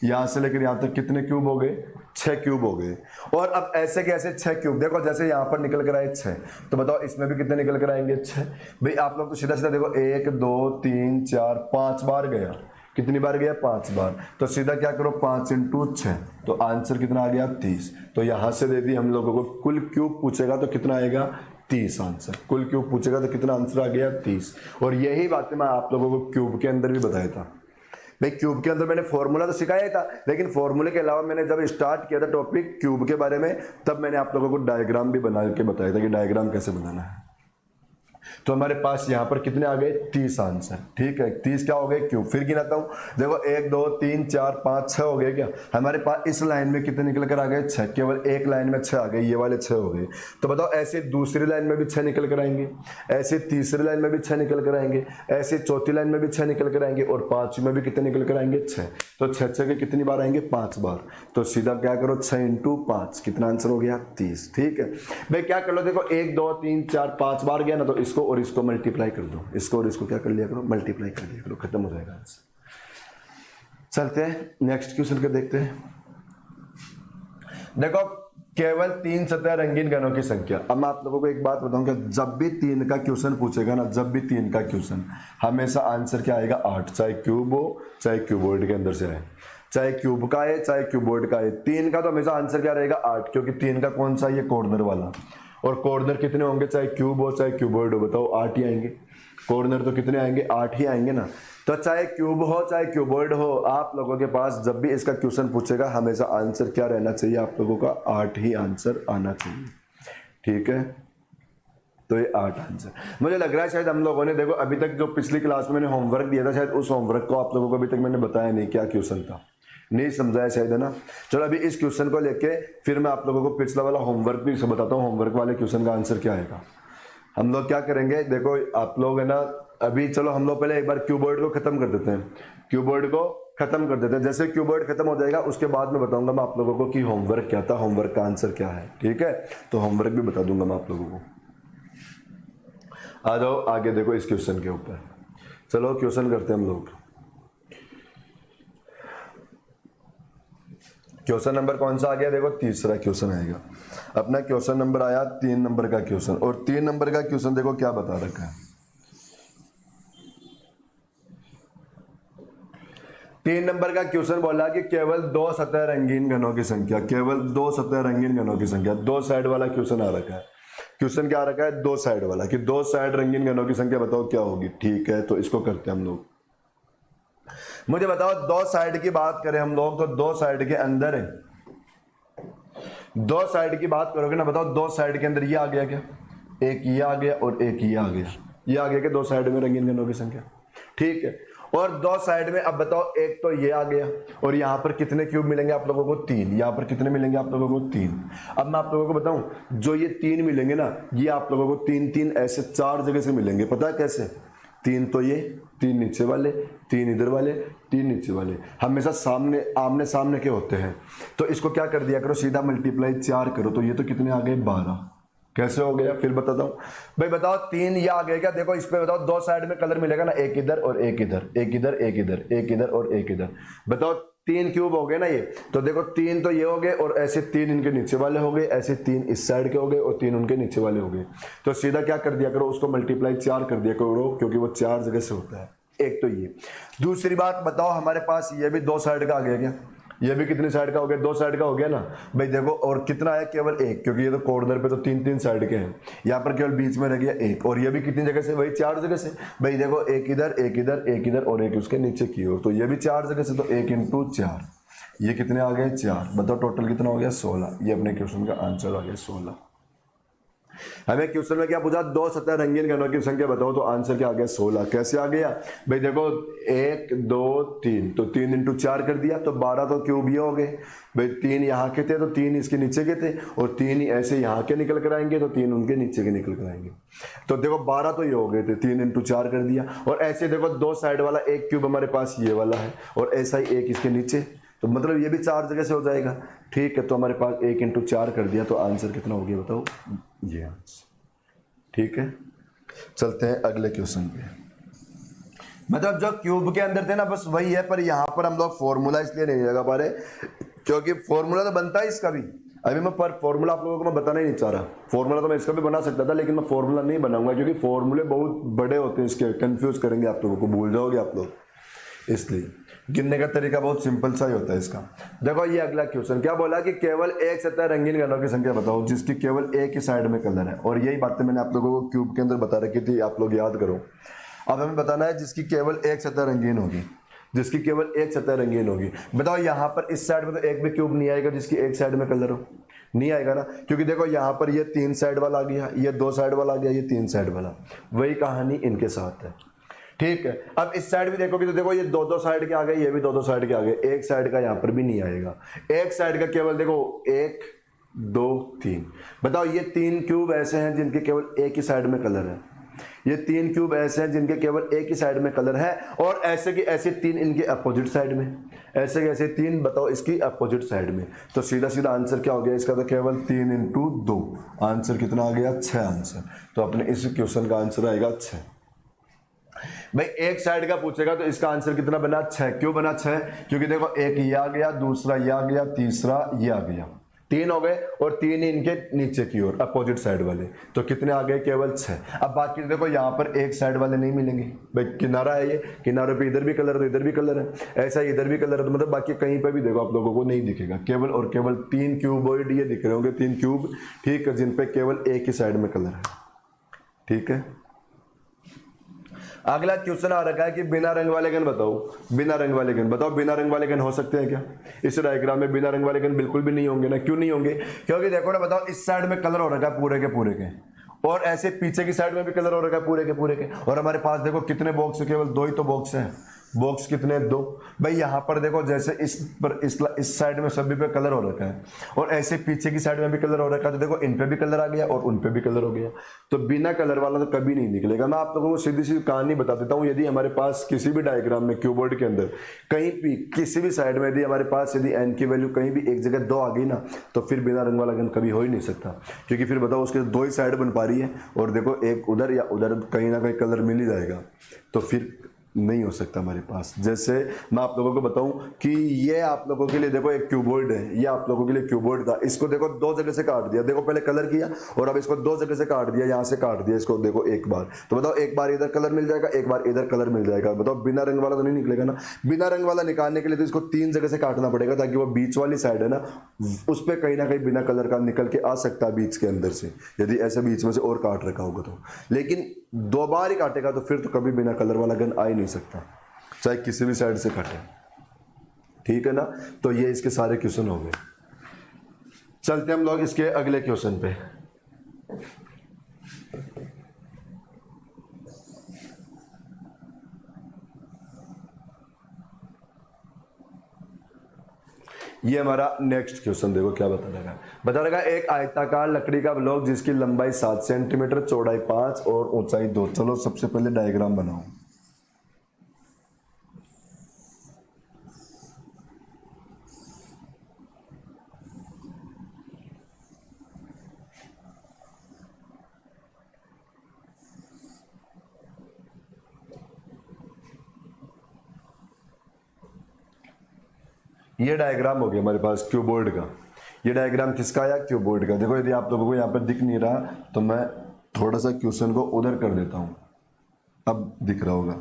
यहां से लेकर यहां तक कितने क्यूब हो गए, 6 क्यूब हो गए। और अब ऐसे कैसे 6 क्यूब, देखो जैसे यहां पर निकल कर आए 6, तो बताओ इसमें भी कितने निकल कर आएंगे 6। भाई आप लोग तो सीधा सीधा देखो 1 2 3 4 5 बार गया, कितनी बार गया 5 बार, तो सीधा क्या करो 5 × 6, तो आंसर कितना आ गया 30। तो यहां से दे दी हम लोगों को, कुल क्यूब पूछेगा तो कितना आएगा 30 आंसर, कुल क्यूब पूछेगा तो कितना आंसर आ गया 30। और यही बातें मैं आप लोगों को क्यूब के अंदर भी बताया था। भाई क्यूब के अंदर मैंने फॉर्मूला तो सिखाया था, लेकिन फॉर्मूले के अलावा मैंने जब स्टार्ट किया था टॉपिक क्यूब के बारे में, तब मैंने आप लोगों को डायग्राम भी बना के बताया था कि डायग्राम कैसे बनाना है। तो हमारे पास यहाँ पर कितने आ गए 30 आंसर। ठीक है, 30 क्या हो गए क्यूब। फिर गिनाता हूँ, देखो 1 2 3 4 5 6 हो गए क्या, हमारे पास इस लाइन में कितने निकल कर आ गए 6, केवल एक लाइन में 6 आ गए, ये वाले 6 हो गए। तो बताओ ऐसे दूसरी लाइन में भी 6 निकल कर आएंगे, ऐसे तीसरी लाइन में भी 6 निकल कर आएंगे, ऐसे चौथी लाइन में भी 6 निकल कर आएंगे, और पांचवी में भी कितने निकल कर आएंगे 6। तो 6 के कितनी बार आएंगे 5 बार। तो सीधा क्या करो 6 × 5, कितना आंसर हो गया 30। ठीक है भाई, क्या कर लो, देखो 1 2 3 4 5 बार गया ना, तो इसको और इसको मल्टीप्लाई कर दो, इसको और इसको क्या कर लिया करो, मल्टीप्लाई कर लिया करो, खत्म हो जाएगा आंसर। चलते हैं नेक्स्ट क्वेश्चन को देखते हैं। देखो केवल 3 सतह रंगीन घनों की संख्या। अब मैं आप लोगों को एक बात बताऊंगा, जब भी 3 का क्वेश्चन पूछेगा ना, जब भी 3 का क्वेश्चन, हमेशा आंसर क्या आएगा 8, चाहे क्यूब हो चाहे क्यूबॉइड के अंदर से आए, चाहे क्यूब का है चाहे क्यूबॉइड का है। 3 का तो हमेशा आंसर क्या रहेगा 8, क्योंकि 3 का कौन सा, ये कॉर्नर वाला। और कॉर्नर कितने होंगे, चाहे क्यूब हो चाहे क्यूबॉइड हो, बताओ 8 ही आएंगे। कॉर्नर तो कितने आएंगे, 8 ही आएंगे ना। तो चाहे क्यूब हो चाहे क्यूबॉइड हो, आप लोगों के पास जब भी इसका क्वेश्चन पूछेगा हमेशा आंसर क्या रहना चाहिए, आप लोगों का 8 ही आंसर आना चाहिए। ठीक है, तो ये 8 आंसर। मुझे लग रहा है शायद हम लोगों ने, देखो अभी तक जो पिछली क्लास में मैंने होमवर्क दिया था, शायद उस होमवर्क को आप लोगों को अभी तक मैंने बताया नहीं क्या क्वेश्चन था, नहीं समझाया शायद, है ना। चलो अभी इस क्वेश्चन को लेके फिर मैं आप लोगों को पिछला वाला होमवर्क भी बताता हूँ, होमवर्क वाले क्वेश्चन का आंसर क्या आएगा। हम लोग क्या करेंगे, देखो आप लोग है ना, अभी चलो हम लोग पहले एक बार क्यूबॉइड को खत्म कर देते हैं, क्यूबॉइड को खत्म कर देते हैं। जैसे क्यूबॉइड खत्म हो जाएगा उसके बाद मैं बताऊंगा मैं आप लोगों को कि होमवर्क क्या था, होमवर्क का आंसर क्या है। ठीक है, तो होमवर्क भी बता दूंगा मैं आप लोगों को। आ जाओ आगे, देखो इस क्वेश्चन के ऊपर, चलो क्वेश्चन करते हैं हम लोग। क्वेश्चन नंबर कौन सा आ गया, देखो तीसरा क्वेश्चन आएगा अपना। क्वेश्चन नंबर आया 3 नंबर का क्वेश्चन, और 3 नंबर का क्वेश्चन देखो क्या बता रखा है। 3 नंबर का क्वेश्चन बोला कि केवल 2 सतह रंगीन घनों की संख्या, केवल 2 सतह रंगीन घनों की संख्या, 2 साइड वाला क्वेश्चन आ रखा है। क्वेश्चन क्या आ रखा है, 2 साइड वाला, कि 2 साइड रंगीन घनों की संख्या बताओ क्या होगी। ठीक है, तो इसको करते हैं हम लोग। मुझे बताओ 2 साइड की बात करें हम लोग, तो 2 साइड के अंदर है, 2 साइड की बात करोगे ना, बताओ 2 साइड के अंदर ये आ गया क्या, एक ये आ गया और एक ये आ गया, ये आ गया कि 2 साइड में रंगीन घनों की संख्या। ठीक है, और 2 साइड में अब बताओ, एक तो ये आ गया, और यहाँ पर कितने क्यूब मिलेंगे आप लोगों को, 3। यहाँ पर कितने मिलेंगे आप लोगों को, 3। अब मैं आप लोगों को बताऊं, जो ये 3 मिलेंगे ना, ये आप लोगों को 3 ऐसे 4 जगह से मिलेंगे। पता है कैसे, 3 तो ये, 3 नीचे वाले, 3 इधर वाले, 3 नीचे वाले, हमेशा सामने आमने सामने के होते हैं। तो इसको क्या कर दिया करो, सीधा मल्टीप्लाई 4 करो, तो ये तो कितने आ गए, 12। कैसे हो गया, फिर बताता हूँ भाई। बताओ 3 ये आ गया क्या, देखो इस पे बताओ 2 साइड में कलर मिलेगा ना, एक इधर और एक इधर, एक इधर एक इधर, एक इधर और एक इधर। बताओ 3 क्यूब हो गए ना ये, तो देखो 3 तो ये हो गए, और ऐसे 3 इनके नीचे वाले हो गए, ऐसे 3 इस साइड के हो गए, और 3 उनके नीचे वाले हो गए। तो सीधा क्या कर दिया करो, उसको मल्टीप्लाई 4 कर दिया करो, क्योंकि वो 4 जगह से होता है। एक तो ये। दूसरी बात बताओ, हमारे पास ये भी 2 साइड का आ गया क्या, ये भी कितनी साइड का हो गया, 2 साइड का हो गया ना भाई। देखो और कितना है, केवल एक, क्योंकि ये तो कॉर्नर पे तो 3 साइड के हैं, यहाँ पर केवल बीच में रह गया एक। और ये भी कितनी जगह से, वही 4 जगह से भाई। देखो एक इधर एक इधर एक इधर और एक उसके नीचे की ओर, तो ये भी 4 जगह से, तो 1 × 4, ये कितने आ गए, 4। बताओ टोटल कितना हो गया, 16। ये अपने क्वेश्चन का आंसर आ गया 16। हमें क्वेश्चन में क्या पूछा, 2 सतह रंगीन घनों की संख्या बताओ, तो आंसर क्या आ गया, 16। कैसे आ गया भाई, देखो 1 2 3, तो 3 × 4 कर दिया, तो 12 तो क्यूब ये हो गए भाई। 3 यहाँ के थे तो 3 इसके नीचे के थे, और 3 ही ऐसे यहाँ के निकल कर आएंगे, तो 3 उनके नीचे के निकल कर आएंगे। तो देखो 12 तो ये हो गए थे, 3 × 4 कर दिया। और ऐसे देखो 2 साइड वाला एक क्यूब हमारे पास ये वाला है, और ऐसा ही एक इसके नीचे, तो मतलब ये भी 4 जगह से हो जाएगा। ठीक है, तो हमारे पास 1 × 4 कर दिया, तो आंसर कितना हो गया बताओ, ये आंसर। ठीक है, चलते हैं अगले क्वेश्चन पे। मतलब जो क्यूब के अंदर थे ना, बस वही है, पर यहाँ पर हम लोग फॉर्मूला इसलिए नहीं लगा पा रहे, क्योंकि फॉर्मूला तो बनता है इसका भी। अभी मैं पर फॉर्मूला आप लोगों को मैं बताना ही नहीं चाह रहा। फॉर्मूला तो मैं इसका भी बना सकता था, लेकिन मैं फॉर्मूला नहीं बनाऊंगा, क्योंकि फॉर्मूले बहुत बड़े होते हैं, इसके कंफ्यूज करेंगे आप लोगों को, भूल जाओगे आप लोग। इसलिए गिनने का तरीका बहुत सिंपल सा ही होता है इसका। देखो ये अगला क्वेश्चन क्या बोला कि केवल एक सतह रंगीन घनों की संख्या बताओ जिसकी केवल एक ही साइड में कलर है। और यही बातें मैंने आप लोगों को क्यूब के अंदर बता रखी थी, आप लोग याद करो। अब हमें बताना है जिसकी केवल एक सतह रंगीन होगी, जिसकी केवल एक सतह रंगीन होगी। बताओ यहाँ पर इस साइड में तो एक भी क्यूब नहीं आएगा जिसकी एक साइड में कलर हो, नहीं आएगा ना, क्योंकि देखो यहाँ पर ये 3 साइड वाला आ गया, ये 2 साइड वाला आ गया, ये 3 साइड वाला। वही कहानी इनके साथ है। ठीक है, अब इस साइड भी देखोगे तो देखो ये 2 साइड के आ गए, ये भी 2 साइड के आ गए, एक साइड का यहाँ पर भी नहीं आएगा। एक साइड का केवल देखो 1 2 3। बताओ ये 3 क्यूब ऐसे हैं जिनके केवल एक ही साइड में कलर है, ये 3 क्यूब ऐसे हैं जिनके केवल एक ही साइड में कलर है, और ऐसे की ऐसे 3 इनके अपोजिट साइड में, ऐसे के ऐसे 3 बताओ इसकी अपोजिट साइड में। तो सीधा सीधा आंसर क्या हो गया इसका, तो केवल 3 × 2, आंसर कितना आ गया, 6 आंसर। तो अपने इस क्वेश्चन का आंसर आएगा 6। भाई एक साइड का पूछेगा तो इसका आंसर कितना बना, 6। क्यों बना 6, क्योंकि देखो एक ये आ गया, दूसरा ये आ गया, तीसरा ये आ गया। तीन हो गए और तीन ही इनके नीचे की ओर अपोजिट साइड वाले, तो कितने आ गए? केवल 6। अब बाकी देखो यहाँ पर एक साइड वाले नहीं मिलेंगे भाई, किनारा है ये, किनारे पे इधर भी कलर है, इधर भी कलर है, ऐसा ही इधर भी कलर है, तो मतलब बाकी कहीं पे भी देखो आप लोगों को नहीं दिखेगा, केवल और केवल 3 क्यूबॉइड ये दिख रहे होंगे, 3 क्यूब, ठीक है, जिन पे केवल एक ही साइड में कलर है। ठीक है, अगला क्वेश्चन आ रखा है कि बिना रंग वाले गन बताओ। बिना रंग वाले गन बताओ, बिना रंग वाले गन हो सकते हैं क्या? इस डायग्राम में बिना रंग वाले गन बिल्कुल भी नहीं होंगे ना। क्यों नहीं होंगे? क्योंकि देखो ना, बताओ, इस साइड में कलर हो रखा है पूरे के पूरे के, और ऐसे पीछे की साइड में भी कलर हो रखा है पूरे के पूरे के, और हमारे पास देखो कितने बॉक्स है? केवल 2 ही तो बॉक्स है। बॉक्स कितने? 2। भाई यहाँ पर देखो, जैसे इस साइड में सभी पे कलर हो रखा है, और ऐसे पीछे की साइड में भी कलर हो रखा है, तो देखो इन पे भी कलर आ गया और उन पे भी कलर हो गया, तो बिना कलर वाला तो कभी नहीं निकलेगा। मैं आप लोगों को सीधी सी कहानी बता देता हूँ, यदि हमारे पास किसी भी डायग्राम में क्यूबॉइड के अंदर कहीं भी किसी भी साइड में यदि हमारे पास यदि एन की वैल्यू कहीं भी एक जगह 2 आ गई ना, तो फिर बिना रंग वाला गन कभी हो ही नहीं सकता, क्योंकि फिर बताओ उसके 2 ही साइड बन पा रही है, और देखो एक उधर या उधर कहीं ना कहीं कलर मिल ही जाएगा, तो फिर नहीं हो सकता हमारे पास। जैसे मैं आप लोगों को बताऊं कि ये आप लोगों के लिए देखो एक क्यूबॉइड है, ये आप लोगों के लिए क्यूबॉइड था, इसको देखो 2 जगह से काट दिया, देखो पहले कलर किया और अब इसको 2 जगह से काट दिया, यहाँ से काट दिया इसको, देखो एक बार, तो बताओ एक बार इधर कलर मिल जाएगा, एक बार इधर कलर मिल जाएगा, बताओ बिना रंग वाला तो नहीं निकलेगा ना। बिना रंग वाला निकालने के लिए तो इसको 3 जगह से काटना पड़ेगा, ताकि वो बीच वाली साइड है ना, उस पर कहीं ना कहीं बिना कलर का निकल के आ सकता है बीच के अंदर से, यदि ऐसे बीच में से और काट रखा होगा तो। लेकिन 2 बार ही काटेगा तो फिर तो कभी बिना कलर वाला गन आ ही नहीं सकता, चाहे किसी भी साइड से काटे। ठीक है ना, तो ये इसके सारे क्वेश्चन हो गए। चलते हम लोग इसके अगले क्वेश्चन पे। ये हमारा नेक्स्ट क्वेश्चन देखो क्या बता रहा है एक आयताकार लकड़ी का ब्लॉक जिसकी लंबाई 7 सेंटीमीटर, चौड़ाई 5 और ऊंचाई 2। चलो सबसे पहले डायग्राम बनाओ। ये डायग्राम हो गया हमारे पास क्यूबॉइड का। ये डायग्राम किसका आया? क्यूबॉइड का। देखो यदि आप लोगों को यहाँ पर दिख नहीं रहा तो मैं थोड़ा सा क्वेश्चन को उधर कर देता हूँ, अब दिख रहा होगा।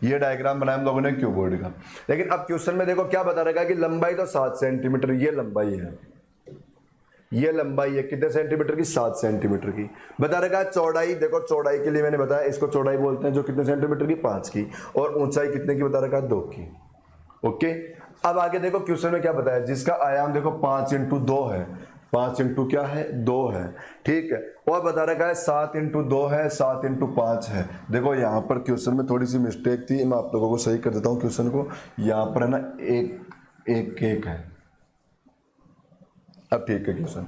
ये डायग्राम बनाया हम लोगों ने क्यूबॉइड का, लेकिन अब क्वेश्चन में देखो क्या बता रखा है कि लंबाई तो 7 सेंटीमीटर ये लंबाई है, ये लंबाई है कितने सेंटीमीटर की? 7 सेंटीमीटर की। बता रखा है चौड़ाई, देखो चौड़ाई के लिए मैंने बताया इसको चौड़ाई बोलते हैं, जो कितने सेंटीमीटर की? 5 की। और ऊंचाई कितने की बता रखा है? 2 की। ओके, अब आगे देखो क्वेश्चन में क्या बताया, जिसका आयाम देखो 5 इंटू 2 है, 5 इंटू क्या है? 2 है। ठीक है, और बता रखा है 7 इंटू 2 है, 7 इंटू 5 है। देखो यहाँ पर क्वेश्चन में थोड़ी सी मिस्टेक थी, मैं आप लोगों को सही कर देता हूँ क्वेश्चन को। यहाँ पर है ना एक है, अब ठीक है क्वेश्चन,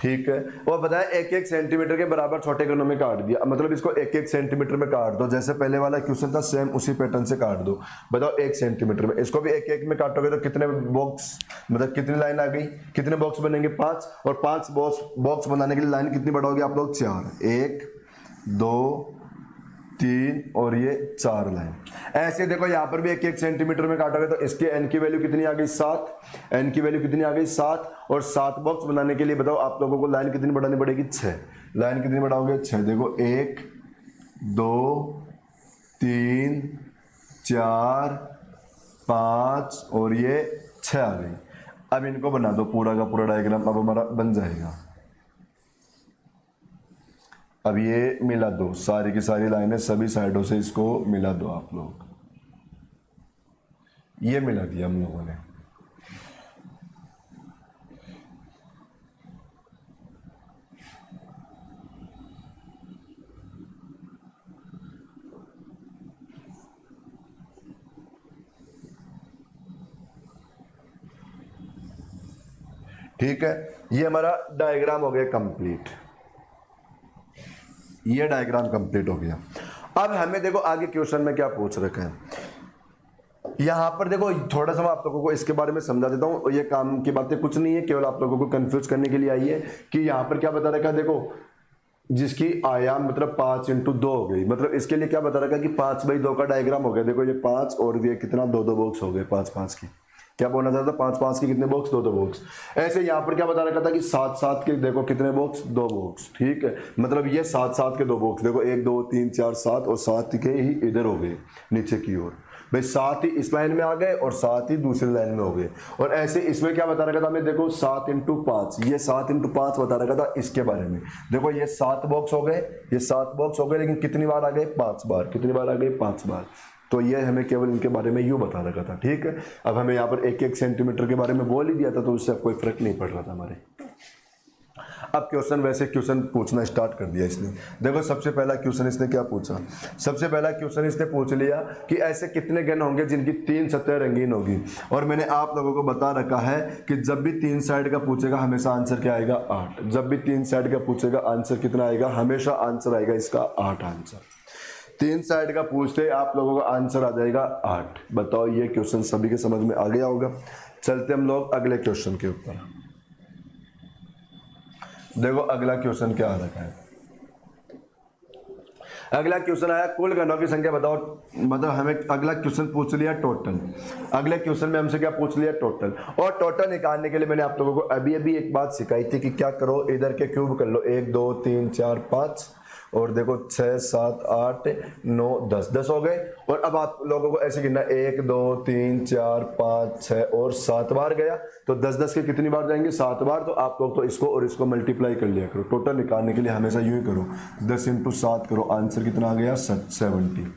ठीक है। और बताया 1-1 सेंटीमीटर के बराबर छोटे कणों में काट दिया, मतलब इसको 1-1 सेंटीमीटर में काट दो, जैसे पहले वाला क्वेश्चन था सेम उसी पैटर्न से काट दो। बताओ 1 सेंटीमीटर में, इसको भी 1-1 में काटोगे तो कितने बॉक्स, मतलब कितनी लाइन आ गई? कितने बॉक्स बनेंगे? 5। और 5 बॉक्स बनाने के लिए लाइन कितनी बढ़ाओगे आप लोग? 4। 1 2 3 और ये 4 लाइन। ऐसे देखो यहाँ पर भी 1-1 सेंटीमीटर में काटोगे तो इसके एन की वैल्यू कितनी आ गई? 7। एन की वैल्यू कितनी आ गई? 7। और 7 बॉक्स बनाने के लिए बताओ आप लोगों को लाइन कितनी बढ़ानी पड़ेगी? 6। लाइन कितनी बढ़ाओगे? 6। देखो 1 2 3 4 5 और ये 6 आ गई। अब इनको बना दो, पूरा का पूरा डायग्राम अब हमारा बन जाएगा। अब ये मिला दो, सारी की सारी लाइनें सभी साइडों से इसको मिला दो आप लोग। ये मिला दिया हम लोगों ने। ठीक है, ये हमारा डायग्राम हो गया कंप्लीट। ये डायग्राम कंप्लीट हो गया। अब हमें देखो आगे क्वेश्चन में क्या पूछ रखा है। यहां पर देखो थोड़ा सा मैं आप लोगों को इसके बारे में समझा देता हूं, ये काम की बातें कुछ नहीं है, केवल आप लोगों को कंफ्यूज करने के लिए आई है कि यहां पर क्या बता रखा है। देखो जिसकी आयाम मतलब 5 इंटू 2 हो गई, मतलब इसके लिए क्या बता रखा है कि 5/2 का डायग्राम हो गया। देखो ये 5 और ये कितना 2-2 बॉक्स हो गए 5-5 की। क्या बोलना चाहता था, 5 5 के कितने बॉक्स, 2 2 बॉक्स। ऐसे यहाँ पर क्या बता रखा था कि 7 7 के देखो कितने बॉक्स, 2 बॉक्स, ठीक है। मतलब ये 7 7 के 2 बॉक्स, देखो 1 2 3 4 7 और 7 के ही इधर हो गए नीचे की ओर भाई, 7 ही इस लाइन में आ गए और 7 ही दूसरी लाइन में हो गए। और ऐसे इसमें क्या बता रखा था हमें, देखो 7 × 5, ये 7 × 5 बता रखा था इसके बारे में। देखो ये 7 बॉक्स हो गए, ये 7 बॉक्स हो गए, लेकिन कितनी बार आ गए, 5 बार। कितनी बार आ गए, 5 बार। तो ये हमें केवल इनके बारे में यूँ बता रखा था, ठीक है। अब हमें यहाँ पर 1 1 सेंटीमीटर के बारे में बोल ही दिया था, तो उससे अब कोई फर्क नहीं पड़ रहा था हमारे। अब क्वेश्चन, वैसे क्वेश्चन पूछना स्टार्ट कर दिया इसने। देखो सबसे पहला क्वेश्चन इसने क्या पूछा, सबसे पहला क्वेश्चन इसने पूछ लिया कि ऐसे कितने घन होंगे जिनकी 3 सतह रंगीन होगी। और मैंने आप लोगों को बता रखा है कि जब भी 3 साइड का पूछेगा हमेशा आंसर क्या आएगा, 8। जब भी 3 साइड का पूछेगा आंसर कितना आएगा, हमेशा आंसर आएगा इसका 8 आंसर। 3 साइड का पूछते आप लोगों का आंसर आ जाएगा 8। बताओ ये क्वेश्चन सभी के समझ में आ गया होगा। चलते हम लोग अगले क्वेश्चन के ऊपर। देखो अगला क्वेश्चन क्या आ रखा है। अगला क्वेश्चन आया कुल घनों की संख्या बताओ। मतलब हमें अगला क्वेश्चन पूछ लिया टोटल। अगले क्वेश्चन में हमसे क्या पूछ लिया, टोटल। और टोटल निकालने के लिए मैंने आप लोगों को अभी एक बात सिखाई थी कि क्या करो, इधर के क्यूब कर लो, 1 2 3 4 5 और देखो 6 7 8 9 10 10 हो गए। और अब आप लोगों को ऐसे गिनना, 1 2 3 4 5 6 और 7 बार गया, तो 10 10 के कितनी बार जाएंगे, 7 बार। तो आप लोग तो इसको और इसको मल्टीप्लाई कर लिया करो। टोटल निकालने के लिए हमेशा यूं ही करो, 10 × 7 करो, आंसर कितना आ गया, 70।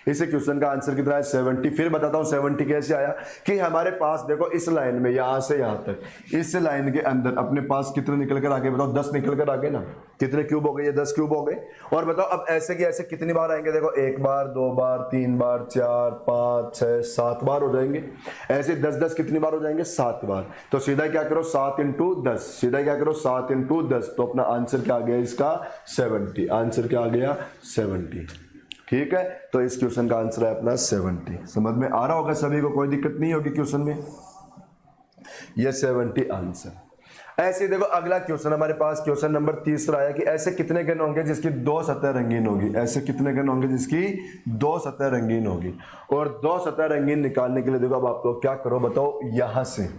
इस क्वेश्चन का आंसर कितना है, 70। फिर बताता हूँ 70 कैसे आया कि हमारे पास देखो इस लाइन में यहां से यहां तक, इस लाइन के अंदर अपने पास कितने निकल कर आगे, बताओ 10 निकल कर आगे ना। कितने क्यूब हो गए, ये 10 क्यूब हो गए। और बताओ अब ऐसे कि ऐसे कितनी बार आएंगे, देखो 1 बार 2 बार 3 बार 4 5 6 7 बार हो जाएंगे। ऐसे 10 10 कितनी बार हो जाएंगे, 7 बार। तो सीधा क्या करो, 7 × 10, सीधा क्या करो 7 × 10। तो अपना आंसर क्या आ गया इसका, 70। आंसर क्या आ गया, 70। ठीक है, तो इस क्वेश्चन का आंसर है अपना 70। समझ में आ रहा होगा सभी को, कोई दिक्कत नहीं होगी क्वेश्चन में। ये 70 आंसर। ऐसे देखो अगला क्वेश्चन हमारे पास, क्वेश्चन नंबर 3 आया कि ऐसे कितने घन होंगे जिसकी 2 सतह रंगीन होगी। ऐसे कितने घन होंगे जिसकी 2 सतह रंगीन होगी। और 2 सतह रंगीन निकालने के लिए देखो अब आप लोग क्या करो, बताओ यहां से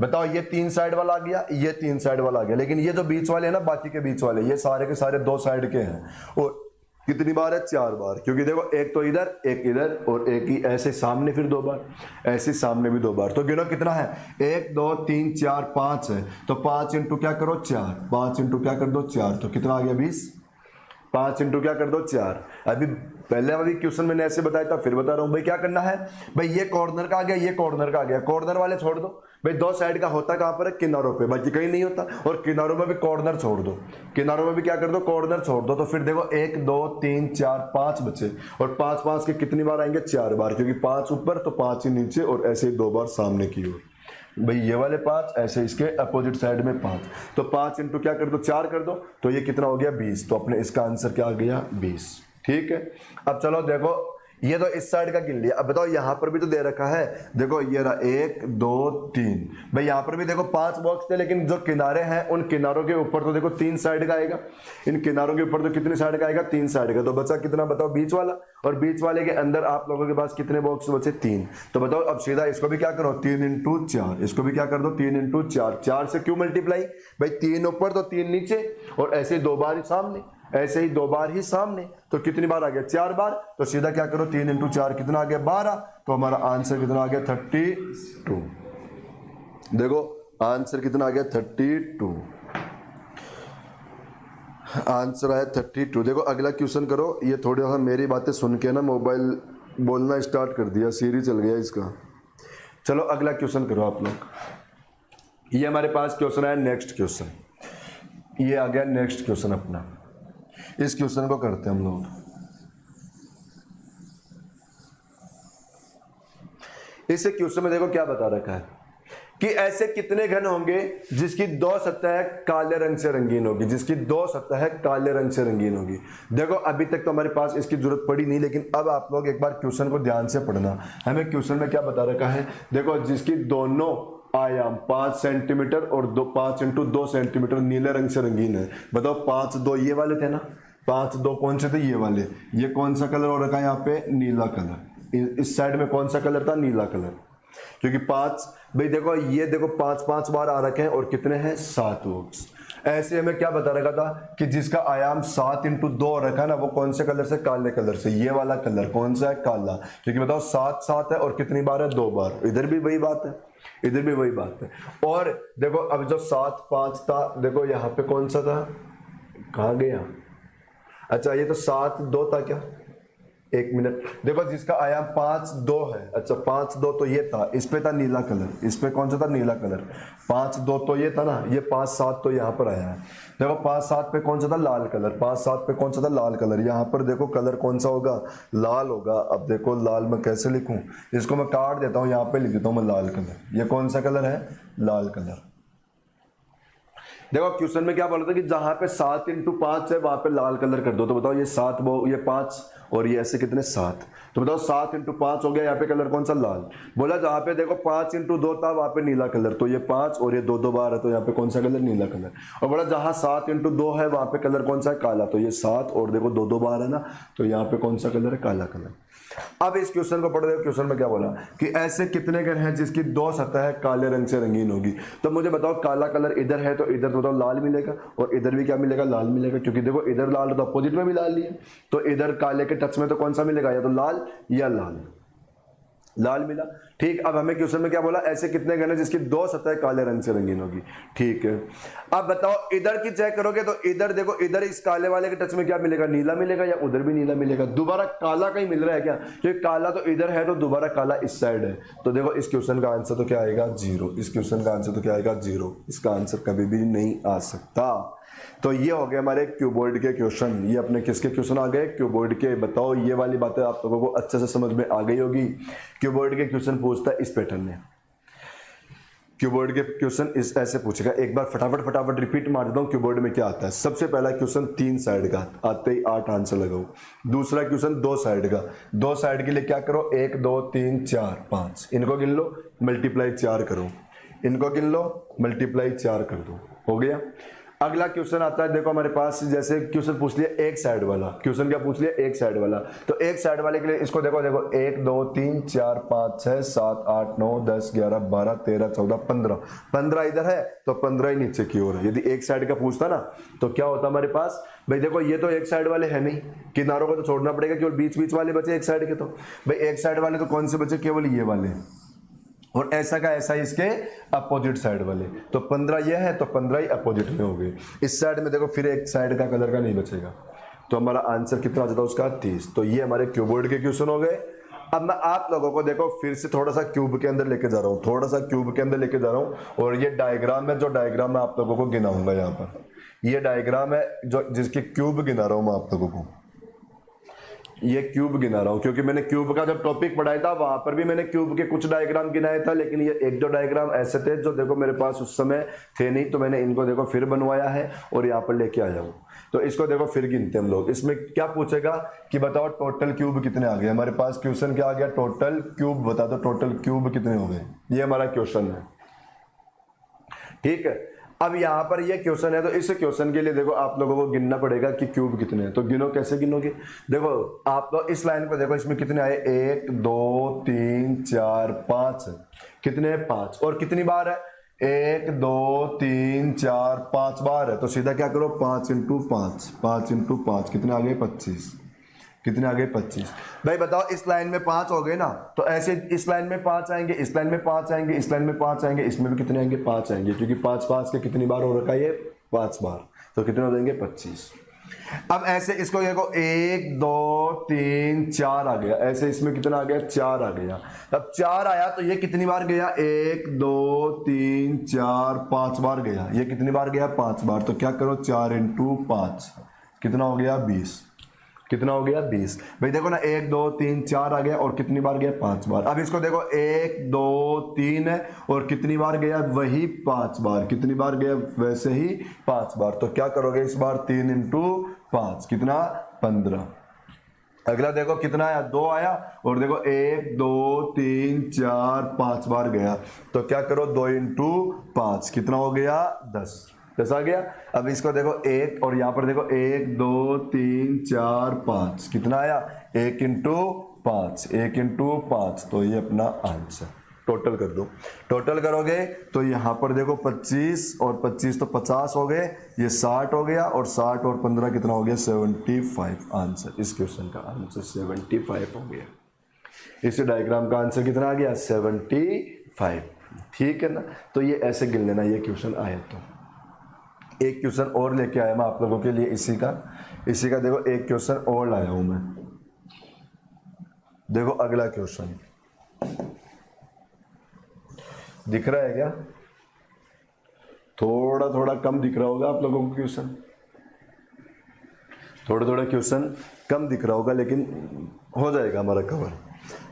बताओ, ये 3 साइड वाला आ गया, ये 3 साइड वाला आ गया, लेकिन ये जो बीच वाले हैं ना, बाकी के बीच वाले, ये सारे के सारे 2 साइड के हैं। और कितनी बार है, 4 बार। क्योंकि देखो एक तो इधर एक इधर और एक ही ऐसे सामने, फिर 2 बार ऐसे सामने भी 2 बार। तो गिनो कितना है, 1 2 3 4 5 है। तो 5 × क्या करो 4, 5 × क्या कर दो 4, तो कितना आ गया 20। 5 × क्या कर दो 4। अभी पहले वाली क्वेश्चन मैंने ऐसे बताया था, फिर बता रहा हूं भाई क्या करना है। भाई ये कॉर्नर का आ गया, ये कॉर्नर का आ गया, कॉर्नर वाले छोड़ दो। भाई 2 साइड का होता कहां पर है, किनारों पे, बाकी कहीं नहीं होता। और किनारों में भी कॉर्नर छोड़ दो, किनारों में भी क्या कर दो, कॉर्नर छोड़ दो। तो फिर देखो 1 2 3 4 5 बचे। और 5 5 के कितनी बार आएंगे, 4 बार। क्योंकि 5 ऊपर तो 5 ही नीचे, और ऐसे ही 2 बार सामने की ओर। भाई ये वाले 5, ऐसे इसके अपोजिट साइड में 5। तो 5 × क्या कर दो 4 कर दो, तो ये कितना हो गया 20। तो अपने इसका आंसर क्या आ गया 20। ठीक है, अब चलो देखो ये तो इस साइड का गिन लिया। अब बताओ यहां पर भी तो दे रखा है, देखो ये रहा 1 2 3। भाई यहां पर भी देखो 5 बॉक्स थे, लेकिन जो किनारे हैं उन किनारों के ऊपर तो देखो 3 साइड का आएगा। इन किनारों के ऊपर तो कितनी साइड का आएगा, 3 साइड का। तो बचा कितना बताओ, बीच वाला। और बीच वाले के अंदर आप लोगों के पास कितने बॉक्स बचे, 3। तो बताओ अब सीधा इसको भी क्या करो, 3 × 4। इसको भी क्या कर दो 3 × 4। 4 से क्यों मल्टीप्लाई, भाई 3 ऊपर तो 3 नीचे, और ऐसे 2 बार ही सामने, ऐसे ही 2 बार ही सामने। तो कितनी बार आ गया, 4 बार। तो सीधा क्या करो 3 × 4 कितना आ गया 12। तो हमारा आंसर कितना आ गया 32। देखो आंसर कितना आ गया 32। आंसर आया 32। देखो अगला क्वेश्चन करो। ये थोड़ा सा मेरी बातें सुन के ना मोबाइल बोलना स्टार्ट कर दिया, सीरी चल गया इसका। चलो अगला क्वेश्चन करो आप लोग। ये हमारे पास क्वेश्चन आया नेक्स्ट क्वेश्चन। ये आ गया नेक्स्ट क्वेश्चन अपना। इस क्वेश्चन को करते हैं हम लोग। इस क्वेश्चन में देखो क्या बता रखा है कि ऐसे कितने घन होंगे जिसकी 2 सतह काले रंग से रंगीन होगी। जिसकी 2 सतह काले रंग से रंगीन होगी। देखो अभी तक तो हमारे पास इसकी जरूरत पड़ी नहीं, लेकिन अब आप लोग एक बार क्वेश्चन को ध्यान से पढ़ना। हमें क्वेश्चन में क्या बता रखा है, देखो जिसकी दोनों आयाम 5 सेंटीमीटर और 5 × 2 सेंटीमीटर नीले रंग से रंगीन है। बताओ 5 2 ये वाले थे ना, 5 2 कौन से थे, ये वाले। ये कौन सा कलर हो रखा है यहाँ पे, नीला कलर। इस साइड में कौन सा कलर था, नीला कलर, क्योंकि 5, भाई देखो ये देखो 5 बार आ रखे हैं और कितने हैं 7 वोट्स। ऐसे हमें क्या बता रखा था कि जिसका आयाम 7 इंटू 2 रखा ना वो कौन से कलर से, काले कलर से। ये वाला कलर कौन सा है, काला, क्योंकि बताओ 7 है और कितनी बार है, 2 बार। इधर भी वही बात है, इधर भी वही बात है। और देखो अब जो 7 5 था, देखो यहाँ पे कौन सा था, कहाँ गया, अच्छा ये तो 7 2 था क्या, 1 मिनट, देखो जिसका आयाम 5 2 है, अच्छा 5 2 तो ये था, इस पे था नीला कलर, इस पे कौन सा था, नीला कलर। 5 2 तो ये था ना, ये 5 7 तो यहाँ पर आया है। देखो 5 7 पे कौन सा था, लाल कलर, 5 7 पे कौन सा था, लाल कलर। यहाँ पर देखो कलर कौन सा होगा, लाल होगा। अब देखो लाल मैं कैसे लिखूं, इसको मैं काट देता हूँ, यहाँ पे लिख देता हूँ मैं लाल कलर। ये कौन सा कलर है, लाल कलर। देखो क्वेश्चन में क्या बोला था कि जहां पे 7 इंटू 5 है वहां पे लाल कलर कर दो। तो बताओ ये 7 वो ये 5 और ये ऐसे कितने 7, तो बताओ 7 इंटू 5 हो गया, यहाँ पे कलर कौन सा, लाल। बोला जहां पे देखो 5 इंटू 2 था वहां पे नीला कलर, तो ये 5 और ये 2 बार है, तो यहाँ पे कौन सा कलर, नीला कलर। और बोला जहां 7 इंटू 2 है वहां पे कलर कौन सा है, काला, तो ये 7 और देखो 2 बार है ना, तो यहाँ पे कौन सा कलर है, काला कलर। अब इस क्वेश्चन को पढ़ रहे हो, क्वेश्चन में क्या बोला कि ऐसे कितने घर हैं जिसकी 2 सतह काले रंग से रंगीन होगी। तो मुझे बताओ काला कलर इधर है तो इधर तो बताओ लाल मिलेगा, और इधर भी क्या मिलेगा, लाल मिलेगा, क्योंकि देखो इधर लाल तो अपोजिट में भी लाल ही है, तो इधर काले के टच में तो कौन सा मिलेगा, या तो लाल या लाल, लाल मिला। ठीक, अब हमें क्वेश्चन में क्या बोला, ऐसे कितने घन है जिसकी 2 सतह काले रंग से रंगीन होगी। ठीक है, अब बताओ इधर की चेक करोगे तो इधर देखो, इधर इस काले वाले के टच में क्या मिलेगा, नीला मिलेगा, या उधर भी नीला मिलेगा। दोबारा काला कहीं मिल रहा है क्या, क्योंकि काला तो इधर है तो दोबारा काला इस साइड है। तो देखो इस क्वेश्चन का आंसर तो क्या आएगा, 0। इस क्वेश्चन का आंसर तो क्या आएगा, 0। इसका आंसर कभी भी नहीं आ सकता। तो ये हो गए हमारे क्यूबॉइड के क्वेश्चन। ये अपने किसके क्वेश्चन आ गए, क्यूबॉइड के। बताओ ये वाली बातें आप लोगों को अच्छे से समझ में आ गई होगी। क्यूबॉइड के क्वेश्चन पूछता है इस पैटर्न में। क्यूबॉइड के क्वेश्चन इस ऐसे पूछेगा, एक बार फटाफट रिपीट मार देता हूँ क्यूबॉइड में क्या आता है। सबसे पहला क्वेश्चन 3 साइड का, आते ही 8 आंसर लगाओ। दूसरा क्वेश्चन 2 साइड का, 2 साइड के लिए क्या करो, 1 2 3 4 5, इनको गिन लो, मल्टीप्लाई 4 करो, इनको गिन लो, मल्टीप्लाई 4 कर दो, हो गया। अगला क्वेश्चन आता है, देखो हमारे पास जैसे क्वेश्चन पूछ लिया एक साइड वाला, क्वेश्चन क्या पूछ लिया, एक साइड वाला। तो एक साइड वाले के लिए इसको देखो 1 2 3 4 5 6 7 8 9 10 11 12 13 14 15, 15 इधर है तो 15 ही नीचे की ओर है। यदि एक साइड का पूछता ना तो क्या होता हमारे पास, भाई देखो ये तो एक साइड वाले है नहीं, किनारों को तो छोड़ना पड़ेगा, केवल बीच वाले बचे एक साइड के। तो भाई एक साइड वाले तो कौन से बचे, केवल ये वाले, और ऐसा का ऐसा इसके अपोजिट साइड वाले। तो 15 ये है तो 15 ही अपोजिट में हो गए। इस साइड में देखो फिर एक साइड का कलर का नहीं बचेगा, तो हमारा आंसर कितना आ जाता है उसका, 30। तो ये हमारे क्यूबॉइड के क्वेश्चन हो गए। अब मैं आप लोगों को देखो फिर से थोड़ा सा क्यूब के अंदर लेके जा रहा हूँ, थोड़ा सा क्यूब के अंदर लेके जा रहा हूँ, और ये डायग्राम है, जो डायग्राम मैं आप लोगों को गिनाऊंगा। यहाँ पर ये डायग्राम है जो जिसकी क्यूब गिना रहा हूँ मैं आप लोगों को, ये क्यूब गिना रहा हूं, क्योंकि मैंने क्यूब का जब टॉपिक पढ़ाया था वहां पर भी मैंने क्यूब के कुछ डायग्राम गिनाए था, लेकिन ये 1 2 डायग्राम ऐसे थे जो देखो मेरे पास उस समय थे नहीं, तो मैंने इनको देखो फिर बनवाया है और यहाँ पर लेके आया हूँ। तो इसको देखो फिर गिनते हम लोग। इसमें क्या पूछेगा कि बताओ टोटल क्यूब कितने आ गए। हमारे पास क्वेश्चन क्या आ गया, टोटल क्यूब बता दो, टोटल क्यूब कितने हो गए, ये हमारा क्वेश्चन है। ठीक है, अब यहाँ पर ये क्वेश्चन है, तो इस क्वेश्चन के लिए देखो आप लोगों को गिनना पड़ेगा कि क्यूब कितने हैं। तो गिनो, कैसे गिनोगे, देखो आप लोग इस लाइन को देखो, इसमें कितने आए, 1 2 3 4 5, कितने 5, और कितनी बार है, 1 2 3 4 5 बार है। तो सीधा क्या करो, 5 इंटू 5, 5 इंटू 5 कितने आ गए, 25, कितने आ गए, 25। भाई बताओ इस लाइन में 5 हो गए ना, तो ऐसे इस लाइन में 5 आएंगे, इस लाइन में 5 आएंगे, इस लाइन में 5 आएंगे, इसमें भी कितने आएंगे, 5 आएंगे, क्योंकि 5 5 के कितनी बार हो रखा है, ये 5 बार, तो कितने हो जाएंगे, 25। अब ऐसे इसको देखो 1 2 3 4 आ गया, ऐसे इसमें कितना आ गया, 4 आ गया। अब 4 आया तो ये कितनी बार गया, 1 2 3 4 5 बार गया, ये कितनी बार गया, 5 बार। तो क्या करो, 4 इंटू 5 कितना हो गया, 20, कितना हो गया, 20। भाई देखो ना 1 2 3 4 आ गया, और कितनी बार गया, 5 बार। अब इसको देखो 1 2 3 है और कितनी बार गया, वही 5 बार, कितनी बार गया, वैसे ही 5 बार। तो क्या करोगे इस बार, 3 इंटू 5 कितना, 15। अगला देखो कितना आया, 2 आया, और देखो 1 2 3 4 5 बार गया, तो क्या करो, 2 इंटू 5 कितना हो गया, 10 आ गया। अब इसको देखो 1, और यहाँ पर देखो 1 2 3 4 5 कितना आया, 1 इंटू 5, 1 इंटू 5, तो ये अपना आंसर। टोटल कर दो, टोटल करोगे तो यहाँ पर देखो 25 और 25 तो 50 हो गए, ये 60 हो गया, और 60 और 15 कितना हो गया, 75 आंसर। इस क्वेश्चन का आंसर 75 हो गया। इस डायग्राम का आंसर कितना आ गया, 75। ठीक है ना, तो ये ऐसे गिन लेना, ये क्वेश्चन आया। तो एक क्वेश्चन और लेके आया मैं आप लोगों के लिए इसी का देखो एक क्वेश्चन और लाया हूं मैं। देखो अगला क्वेश्चन दिख रहा है क्या, थोड़ा थोड़ा कम दिख रहा होगा आप लोगों को क्वेश्चन, थोड़ा क्वेश्चन कम दिख रहा होगा, लेकिन हो जाएगा हमारा कवर।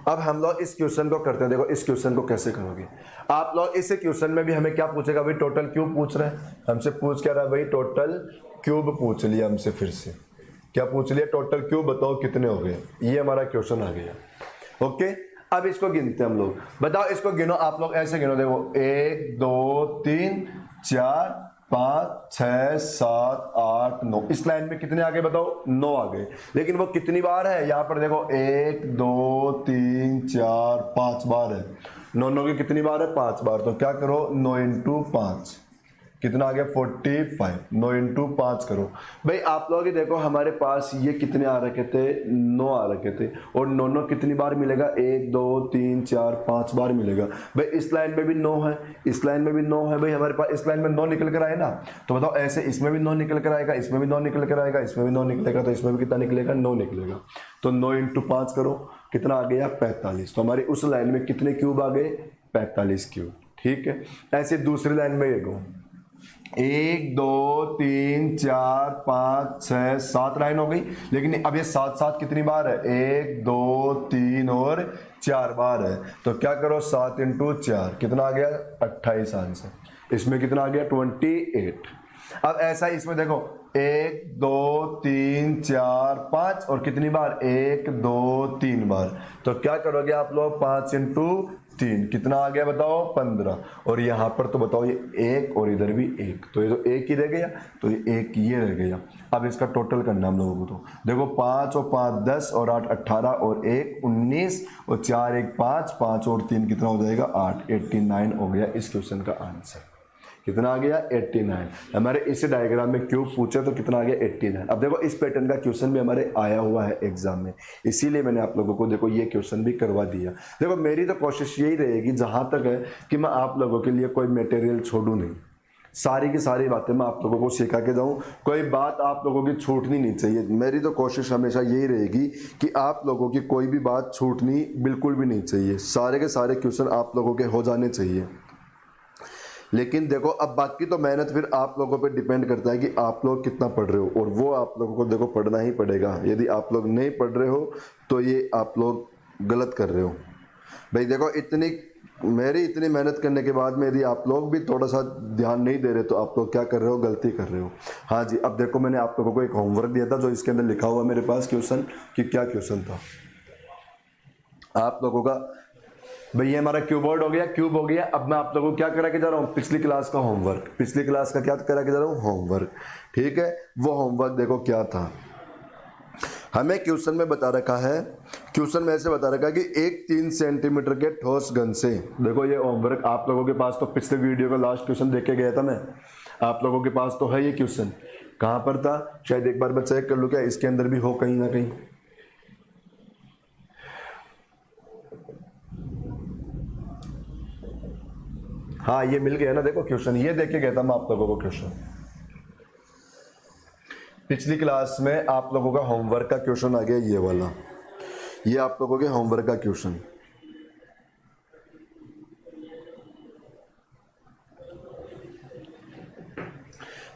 अब हम लोग इस क्वेश्चन को करते हैं। देखो इस क्वेश्चन को कैसे करोगे आप लोग, इस क्वेश्चन में भी हमें क्या पूछेगा भाई, टोटल क्यूब पूछ रहा है हमसे, पूछ क्या रहा है भाई, टोटल क्यूब पूछ लिया हमसे। फिर से क्या पूछ लिया, टोटल क्यूब बताओ कितने हो गए, ये हमारा क्वेश्चन आ गया। ओके, अब इसको गिनते हैं हम लोग, बताओ इसको गिनो आप लोग, ऐसे गिनो, देखो 1 2 3 4 5 6 7 8 9, इस लाइन में कितने आ गए बताओ, 9 आ गए। लेकिन वो कितनी बार है, यहाँ पर देखो 1 2 3 4 5 बार है, 9 की कितनी बार है, 5 बार। तो क्या करो, 9 इंटू 5 कितना आ गया, 45। 9 इंटू 5 करो भाई आप लोग, देखो हमारे पास ये कितने आ रखे थे, 9 आ रखे थे, और 9 कितनी बार मिलेगा, 1 2 3 4 5 बार मिलेगा। भाई इस लाइन में भी 9 है, इस लाइन में भी 9 है भाई हमारे पास, इस लाइन में 9 निकल कर आए ना, तो बताओ ऐसे इसमें भी 9 निकल कर आएगा, इसमें भी 9 निकल कर आएगा, इसमें भी 9 निकलेगा, तो इसमें भी कितना निकलेगा, 9 निकलेगा। तो 9 इंटू 5 करो, कितना आ गया, 45। तो हमारी उस लाइन में कितने क्यूब आ गए, 45 क्यूब। ठीक है, ऐसे दूसरी लाइन में ये गो 1 2 3 4 5 6 7 लाइन हो गई, लेकिन अब ये 7 कितनी बार है, 1 2 3 और 4 बार है। तो क्या करो, 7 इंटू 4 कितना आ गया, 28 आंसर। इसमें कितना आ गया, 28। अब ऐसा ही इसमें देखो 1 2 3 4 5 और कितनी बार, 1 2 3 बार। तो क्या करोगे आप लोग, 5 इंटू 3 कितना आ गया बताओ, 15। और यहाँ पर तो बताओ ये 1 और इधर भी 1, तो ये तो 1 ही रह गया, तो ये 1 ये रह गया। अब इसका टोटल करना हम लोगों को, तो देखो 5 और 5 10 और 8 18 और 1 19 और 4 1 5 5 और 3 कितना हो जाएगा, 8। 89 हो गया इस क्वेश्चन का आंसर। कितना आ गया, 89। हमारे इस डायग्राम में क्यूब पूछे तो कितना आ गया, 89। अब देखो इस पैटर्न का क्वेश्चन भी हमारे आया हुआ है एग्जाम में, इसीलिए मैंने आप लोगों को देखो ये क्वेश्चन भी करवा दिया। देखो मेरी तो कोशिश यही रहेगी जहां तक है कि मैं आप लोगों के लिए कोई मटेरियल छोड़ूं नहीं, सारी की सारी बातें मैं आप लोगों को सिखा के जाऊं, कोई बात आप लोगों की छूटनी नहीं चाहिए। मेरी तो कोशिश हमेशा यही रहेगी कि आप लोगों की कोई भी बात छूटनी बिल्कुल भी नहीं चाहिए, सारे के सारे क्वेश्चन आप लोगों के हो जाने चाहिए। लेकिन देखो अब बाकी तो मेहनत फिर आप लोगों पे डिपेंड करता है कि आप लोग कितना पढ़ रहे हो, और वो आप लोगों को देखो पढ़ना ही पड़ेगा। यदि आप लोग नहीं पढ़ रहे हो तो ये आप लोग गलत कर रहे हो भाई। देखो मेरी इतनी मेहनत करने के बाद में यदि आप लोग भी थोड़ा सा ध्यान नहीं दे रहे तो आप लोग क्या कर रहे हो, गलती कर रहे हो। हाँ जी, अब देखो मैंने आप लोगों को एक होमवर्क दिया था जो इसके अंदर लिखा हुआ मेरे पास क्वेश्चन, कि क्या क्वेश्चन था आप लोगों का भाई। ये हमारा क्यूबोर्ड हो गया, क्यूब हो गया। अब मैं आप लोगों को क्या करा के जा रहा हूँ, पिछली क्लास का होमवर्क, पिछली क्लास का क्या करा के जा रहा हूँ, होमवर्क। ठीक है, वो होमवर्क देखो क्या था, हमें क्वेश्चन में बता रखा है, क्वेश्चन में ऐसे बता रखा है कि एक 3 सेंटीमीटर के ठोस घन से, देखो ये होमवर्क आप लोगों के पास तो पिछले वीडियो का लास्ट क्वेश्चन देख के गया था मैं, आप लोगों के पास तो है ये क्वेश्चन। कहाँ पर था, शायद एक बार मैं चेक कर लूँ क्या इसके अंदर भी हो कहीं ना कहीं। हाँ ये मिल गया ना, देखो क्वेश्चन ये देख के गया था मैं आप लोगों को क्वेश्चन। पिछली क्लास में आप लोगों का होमवर्क का क्वेश्चन आ गया ये वाला, ये आप लोगों के होमवर्क का क्वेश्चन।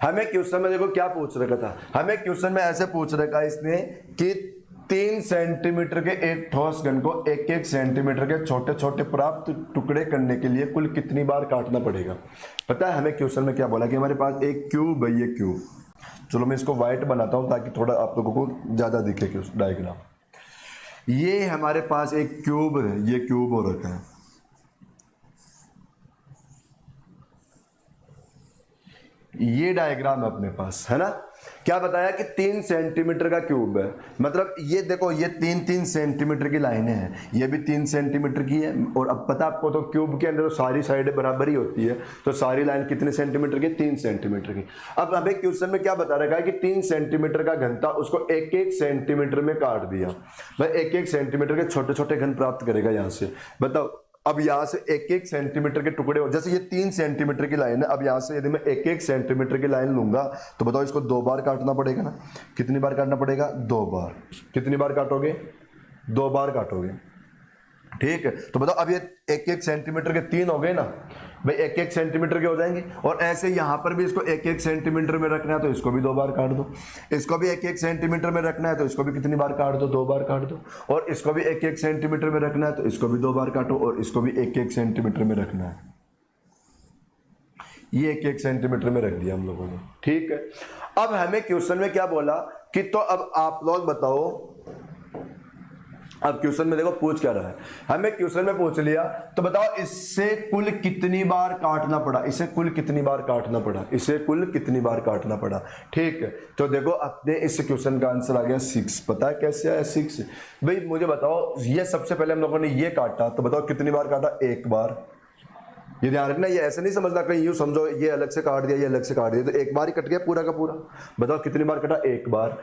हमें क्वेश्चन में देखो क्या पूछ रखा था, हमें क्वेश्चन में ऐसे पूछ रखा इसने कि 3 सेंटीमीटर के एक ठोस घन को 1-1 सेंटीमीटर के छोटे छोटे प्राप्त टुकड़े करने के लिए कुल कितनी बार काटना पड़ेगा। पता है हमें क्वेश्चन में क्या बोला कि हमारे पास एक क्यूब है, ये क्यूब, चलो मैं इसको व्हाइट बनाता हूं ताकि थोड़ा आप लोगों को ज्यादा दिखे डायग्राम। ये हमारे पास एक क्यूब है, ये क्यूब हो रखा है, ये डायग्राम है अपने पास, है ना। क्या बताया कि 3 सेंटीमीटर का क्यूब है, मतलब ये देखो ये 3-3 सेंटीमीटर की लाइनें हैं, ये भी 3 सेंटीमीटर की है। और अब पता आपको तो क्यूब के अंदर तो सारी साइडें बराबर ही होती है, तो सारी लाइन कितने सेंटीमीटर की, 3 सेंटीमीटर की। अब हमें क्वेश्चन में क्या बता रखा है कि 3 सेंटीमीटर का घन था, उसको 1-1 सेंटीमीटर में काट दिया। भाई 1-1 सेंटीमीटर के छोटे छोटे घन प्राप्त करेगा यहाँ से। बताओ अब यहां से 1-1 सेंटीमीटर के टुकड़े हो, जैसे ये 3 सेंटीमीटर की लाइन है, अब यहां से यदि मैं 1-1 सेंटीमीटर की लाइन लूंगा तो बताओ इसको 2 बार काटना पड़ेगा ना। कितनी बार काटना पड़ेगा, 2 बार। कितनी बार काटोगे, 2 बार काटोगे, ठीक है। तो बताओ अब ये 1-1 सेंटीमीटर के 3 हो गए ना भाई, 1-1 सेंटीमीटर के हो जाएंगे। और ऐसे यहां पर भी इसको 1-1 सेंटीमीटर में रखना है तो इसको भी 2 बार काट दो। इसको भी 1-1 सेंटीमीटर में रखना है तो इसको भी कितनी बार काट दो, 2 बार काट दो। और इसको भी 1-1 सेंटीमीटर में रखना है तो इसको भी 2 बार काटो। और इसको भी 1-1 सेंटीमीटर में रखना है, ये 1-1 सेंटीमीटर में रख दिया हम लोगों ने, ठीक है। अब हमें क्वेश्चन में क्या बोला कि तो अब आप लोग बताओ, अब क्वेश्चन में देखो पूछ क्या रहा है, हमें क्वेश्चन में पूछ लिया तो बताओ इससे कुल कितनी बार काटना पड़ा, इसे कुल कितनी बार काटना पड़ा, इसे कुल कितनी बार काटना पड़ा, ठीक है। तो देखो अपने इस क्वेश्चन का आंसर आ गया 6। पता है कैसे आया 6? भाई मुझे बताओ, ये सबसे पहले हम लोगों ने ये काटा, तो बताओ कितनी बार काटा, 1 बार। ये ध्यान रखना, ये ऐसे नहीं समझना कहीं यूं समझो ये अलग से काट दिया, ये अलग से काट दिया, तो 1 बार ही कट गया पूरा का पूरा। बताओ कितनी बार कटा, 1 बार।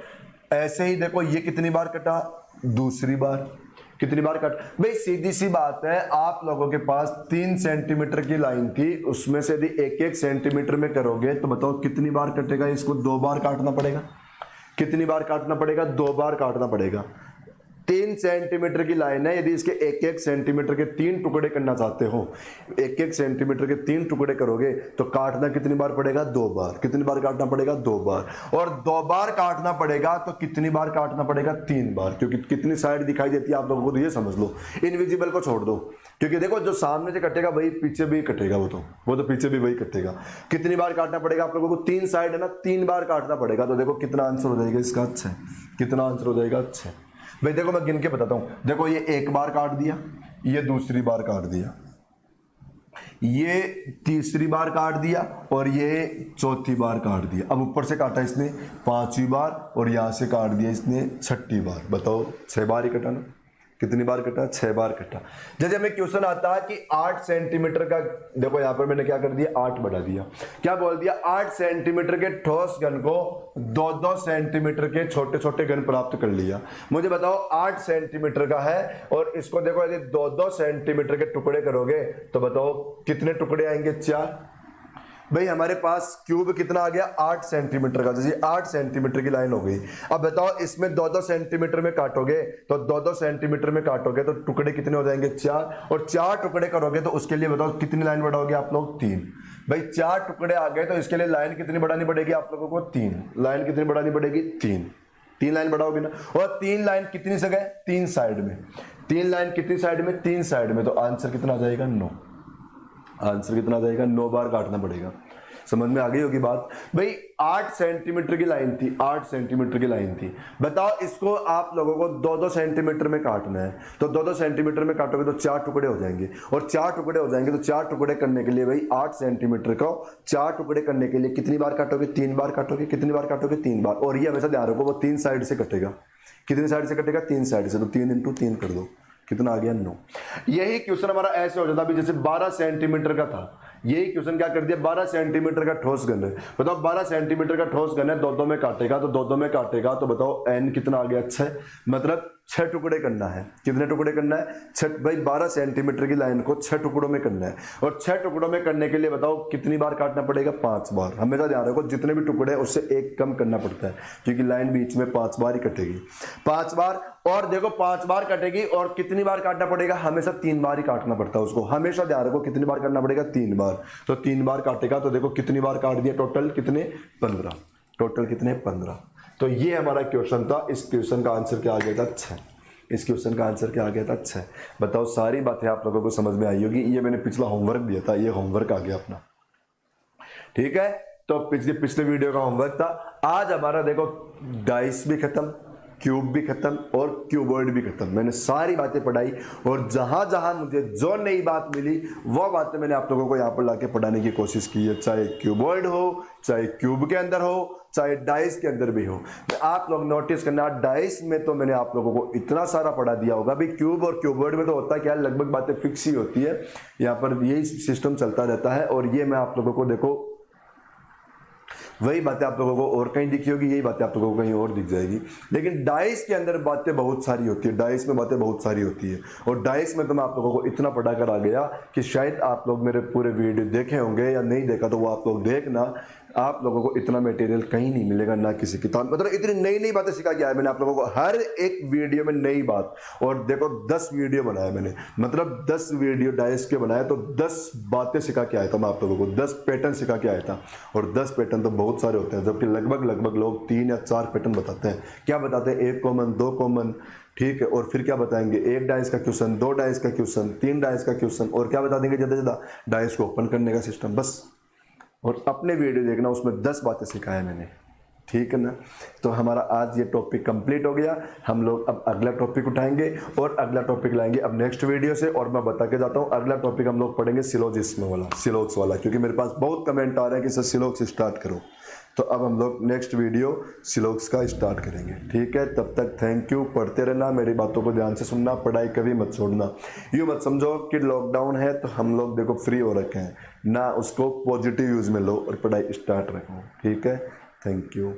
ऐसे ही देखो ये कितनी बार कटा, दूसरी बार। कितनी बार कट, भाई सीधी सी बात है, आप लोगों के पास 3 सेंटीमीटर की लाइन थी, उसमें से यदि 1-1 सेंटीमीटर में करोगे तो बताओ कितनी बार कटेगा, इसको 2 बार काटना पड़ेगा। कितनी बार काटना पड़ेगा, 2 बार काटना पड़ेगा। 3 सेंटीमीटर की लाइन है, यदि इसके 1-1 सेंटीमीटर के 3 टुकड़े करना चाहते हो, 1-1 सेंटीमीटर के 3 टुकड़े करोगे तो काटना कितनी बार पड़ेगा, 2 बार। कितनी बार काटना पड़ेगा, 2 बार। और 2 बार काटना पड़ेगा तो कितनी बार काटना पड़ेगा, 3 बार। क्योंकि कितनी साइड दिखाई देती है आप लोगों को, तो ये समझ लो, इनविजिबल को छोड़ दो, क्योंकि देखो जो सामने से कटेगा वही पीछे भी कटेगा, वो तो पीछे भी वही कटेगा। कितनी बार काटना पड़ेगा आप लोगों को, 3 साइड है ना, 3 बार काटना पड़ेगा। तो देखो कितना आंसर हो जाएगा इसका, अच्छा कितना आंसर हो जाएगा, अच्छा भाई देखो मैं गिन के बताता हूं। देखो ये 1 बार काट दिया, ये दूसरी बार काट दिया, ये तीसरी बार काट दिया, और ये चौथी बार काट दिया। अब ऊपर से काटा इसने 5वीं बार, और यहां से काट दिया इसने 6ठी बार। बताओ 6 बार ही कटा ना, कितनी बार कटा, 6 बार कटा। जैसे हमें क्वेश्चन आता है कि 8 सेंटीमीटर का, देखो यहां पर मैंने क्या कर दिया, 8 बढ़ा दिया। क्या बोल दिया, 8 सेंटीमीटर के ठोस घन को 2-2 सेंटीमीटर के छोटे छोटे घन प्राप्त कर लिया। मुझे बताओ 8 सेंटीमीटर का है, और इसको देखो यदि 2-2 सेंटीमीटर के टुकड़े करोगे तो बताओ कितने टुकड़े आएंगे, 4। भाई हमारे पास क्यूब कितना आ गया, 8 सेंटीमीटर का। जैसे 8 सेंटीमीटर की लाइन हो गई। अब बताओ इसमें 2-2 सेंटीमीटर में काटोगे, तो 2-2 सेंटीमीटर में काटोगे तो टुकड़े कितने हो जाएंगे, 4। और 4 टुकड़े करोगे तो उसके लिए बताओ कितनी लाइन बढ़ाओगे आप लोग, 3। भाई 4 टुकड़े आ गए तो इसके लिए लाइन कितनी बढ़ानी पड़ेगी आप लोगों को, 3 लाइन कितनी बढ़ानी पड़ेगी, 3 लाइन बढ़ाओगे ना। और 3 लाइन कितनी जगह, 3 साइड में। 3 लाइन कितनी साइड में, 3 साइड में। तो आंसर कितना आ जाएगा, 9। आंसर कितना आ जाएगा, 9 बार काटना पड़ेगा। समझ में आ गई होगी बात। भाई 8 सेंटीमीटर की लाइन थी, 8 सेंटीमीटर की लाइन थी। बताओ इसको आप लोगों को 2-2 सेंटीमीटर में काटना है, तो 2-2 सेंटीमीटर में काटोगे तो 4 टुकड़े हो जाएंगे। और 4 टुकड़े हो जाएंगे तो 4 टुकड़े करने के लिए भाई 8 सेंटीमीटर को 4 टुकड़े करने के लिए कितनी बार काटोगे, 3 बार काटोगे। कितनी बार काटोगे, 3 बार। और ये हमेशा ध्यान रखो वो 3 साइड से कटेगा। कितनी साइड से कटेगा, 3 साइड से। तो 3 × 3 कर दो, कितना आ गया, 9। यही क्वेश्चन हमारा ऐसे हो जाता अभी, जैसे 12 सेंटीमीटर का था। यही क्वेश्चन क्या कर दिया, 12 सेंटीमीटर का ठोस घन है। बताओ 12 सेंटीमीटर का ठोस घन है, 2-2 में काटेगा, तो 2-2 में काटेगा तो बताओ n कितना आ गया, 6। मतलब 6 टुकड़े करना है। कितने टुकड़े करना है, 6। भाई 12 सेंटीमीटर की लाइन को 6 टुकड़ों में करना है। और 6 टुकड़ों में करने के लिए बताओ कितनी बार काटना पड़ेगा, 5 बार। हमेशा ध्यान रखो जितने भी टुकड़े हैं उससे एक कम करना पड़ता है, क्योंकि लाइन बीच में 5 बार ही कटेगी, 5 बार। और देखो 5 बार कटेगी, और कितनी बार काटना पड़ेगा, हमेशा 3 बार ही काटना पड़ता है उसको। हमेशा ध्यान रखो कितनी बार करना पड़ेगा, 3 बार। तो 3 बार काटेगा तो देखो कितनी बार काट दिया, टोटल कितने, 15। टोटल कितने, 15। तो ये हमारा क्वेश्चन था। इस क्वेश्चन का आंसर क्या आ गया था, 6। इस क्वेश्चन का आंसर क्या आ गया था, 6। बताओ सारी बातें आप लोगों को समझ में आई होगी। ये मैंने पिछला होमवर्क दिया था, ये होमवर्क आ गया अपना, ठीक है। तो पिछले वीडियो का होमवर्क था। आज हमारा देखो डाइस भी खत्म, क्यूब भी खत्म और क्यूबॉइड भी खत्म। मैंने सारी बातें पढ़ाई और जहां जहां मुझे जो नई बात मिली वह बातें मैंने आप लोगों को यहाँ पर लाके पढ़ाने की कोशिश की है, चाहे क्यूबॉइड हो, चाहे क्यूब के अंदर हो, चाहे डाइस के अंदर भी हो। आप लोग नोटिस करना, डाइस में तो मैंने आप लोगों को इतना सारा पढ़ा दिया होगा। भाई क्यूब और क्यूबॉइड में तो होता क्या है, लगभग बातें फिक्स ही होती है, यहाँ पर यही सिस्टम चलता रहता है। और ये मैं आप लोगों को देखो वही बातें आप लोगों को और कहीं दिखी होगी, यही बातें आप लोगों को कहीं और दिख जाएगी। लेकिन डाइस के अंदर बातें बहुत सारी होती है, डाइस में बातें बहुत सारी होती है। और डाइस में तो मैं आप लोगों को इतना पढ़ा कर आ गया कि शायद आप लोग मेरे पूरे वीडियो देखे होंगे या नहीं देखा तो वो आप लोग देखना। आप लोगों को इतना मटेरियल कहीं नहीं मिलेगा, ना किसी किताब। मतलब इतनी नई नई बातें सिखा के आया मैंने आप लोगों को, हर एक वीडियो में नई बात। और देखो 10 वीडियो बनाया मैंने, मतलब 10 वीडियो डाइस के बनाया तो 10 बातें सिखा के आया था मैं आप लोगों को, 10 पैटर्न सिखा के आया था। और 10 पैटर्न तो बहुत सारे होते हैं, जबकि लगभग लोग 3 या 4 पैटर्न बताते हैं। क्या बताते हैं? 1 कॉमन, 2 कॉमन, ठीक है, और फिर क्या बताएंगे? 1 डाइस का क्वेश्चन, 2 डाइस का क्वेश्चन, 3 डाइस का क्वेश्चन, और क्या बता देंगे ज़्यादा से ज़्यादा डाइस को ओपन करने का सिस्टम, बस। और अपने वीडियो देखना, उसमें 10 बातें सिखाया मैंने, ठीक है ना। तो हमारा आज ये टॉपिक कंप्लीट हो गया। हम लोग अब अगला टॉपिक उठाएंगे और अगला टॉपिक लाएंगे अब नेक्स्ट वीडियो से। और मैं बता के जाता हूँ, अगला टॉपिक हम लोग पढ़ेंगे सिलोजिस्म वाला, सिलोक्स वाला, क्योंकि मेरे पास बहुत कमेंट आ रहे हैं कि सर सिलोक्स स्टार्ट करो। तो अब हम लोग नेक्स्ट वीडियो सिलोक्स का स्टार्ट करेंगे, ठीक है। तब तक थैंक यू, पढ़ते रहना, मेरी बातों को ध्यान से सुनना, पढ़ाई कभी मत छोड़ना। यूँ मत समझो कि लॉकडाउन है तो हम लोग देखो फ्री हो रखे हैं ना, उसको पॉजिटिव यूज़ में लो और पढ़ाई स्टार्ट रखो, ठीक है। Thank you.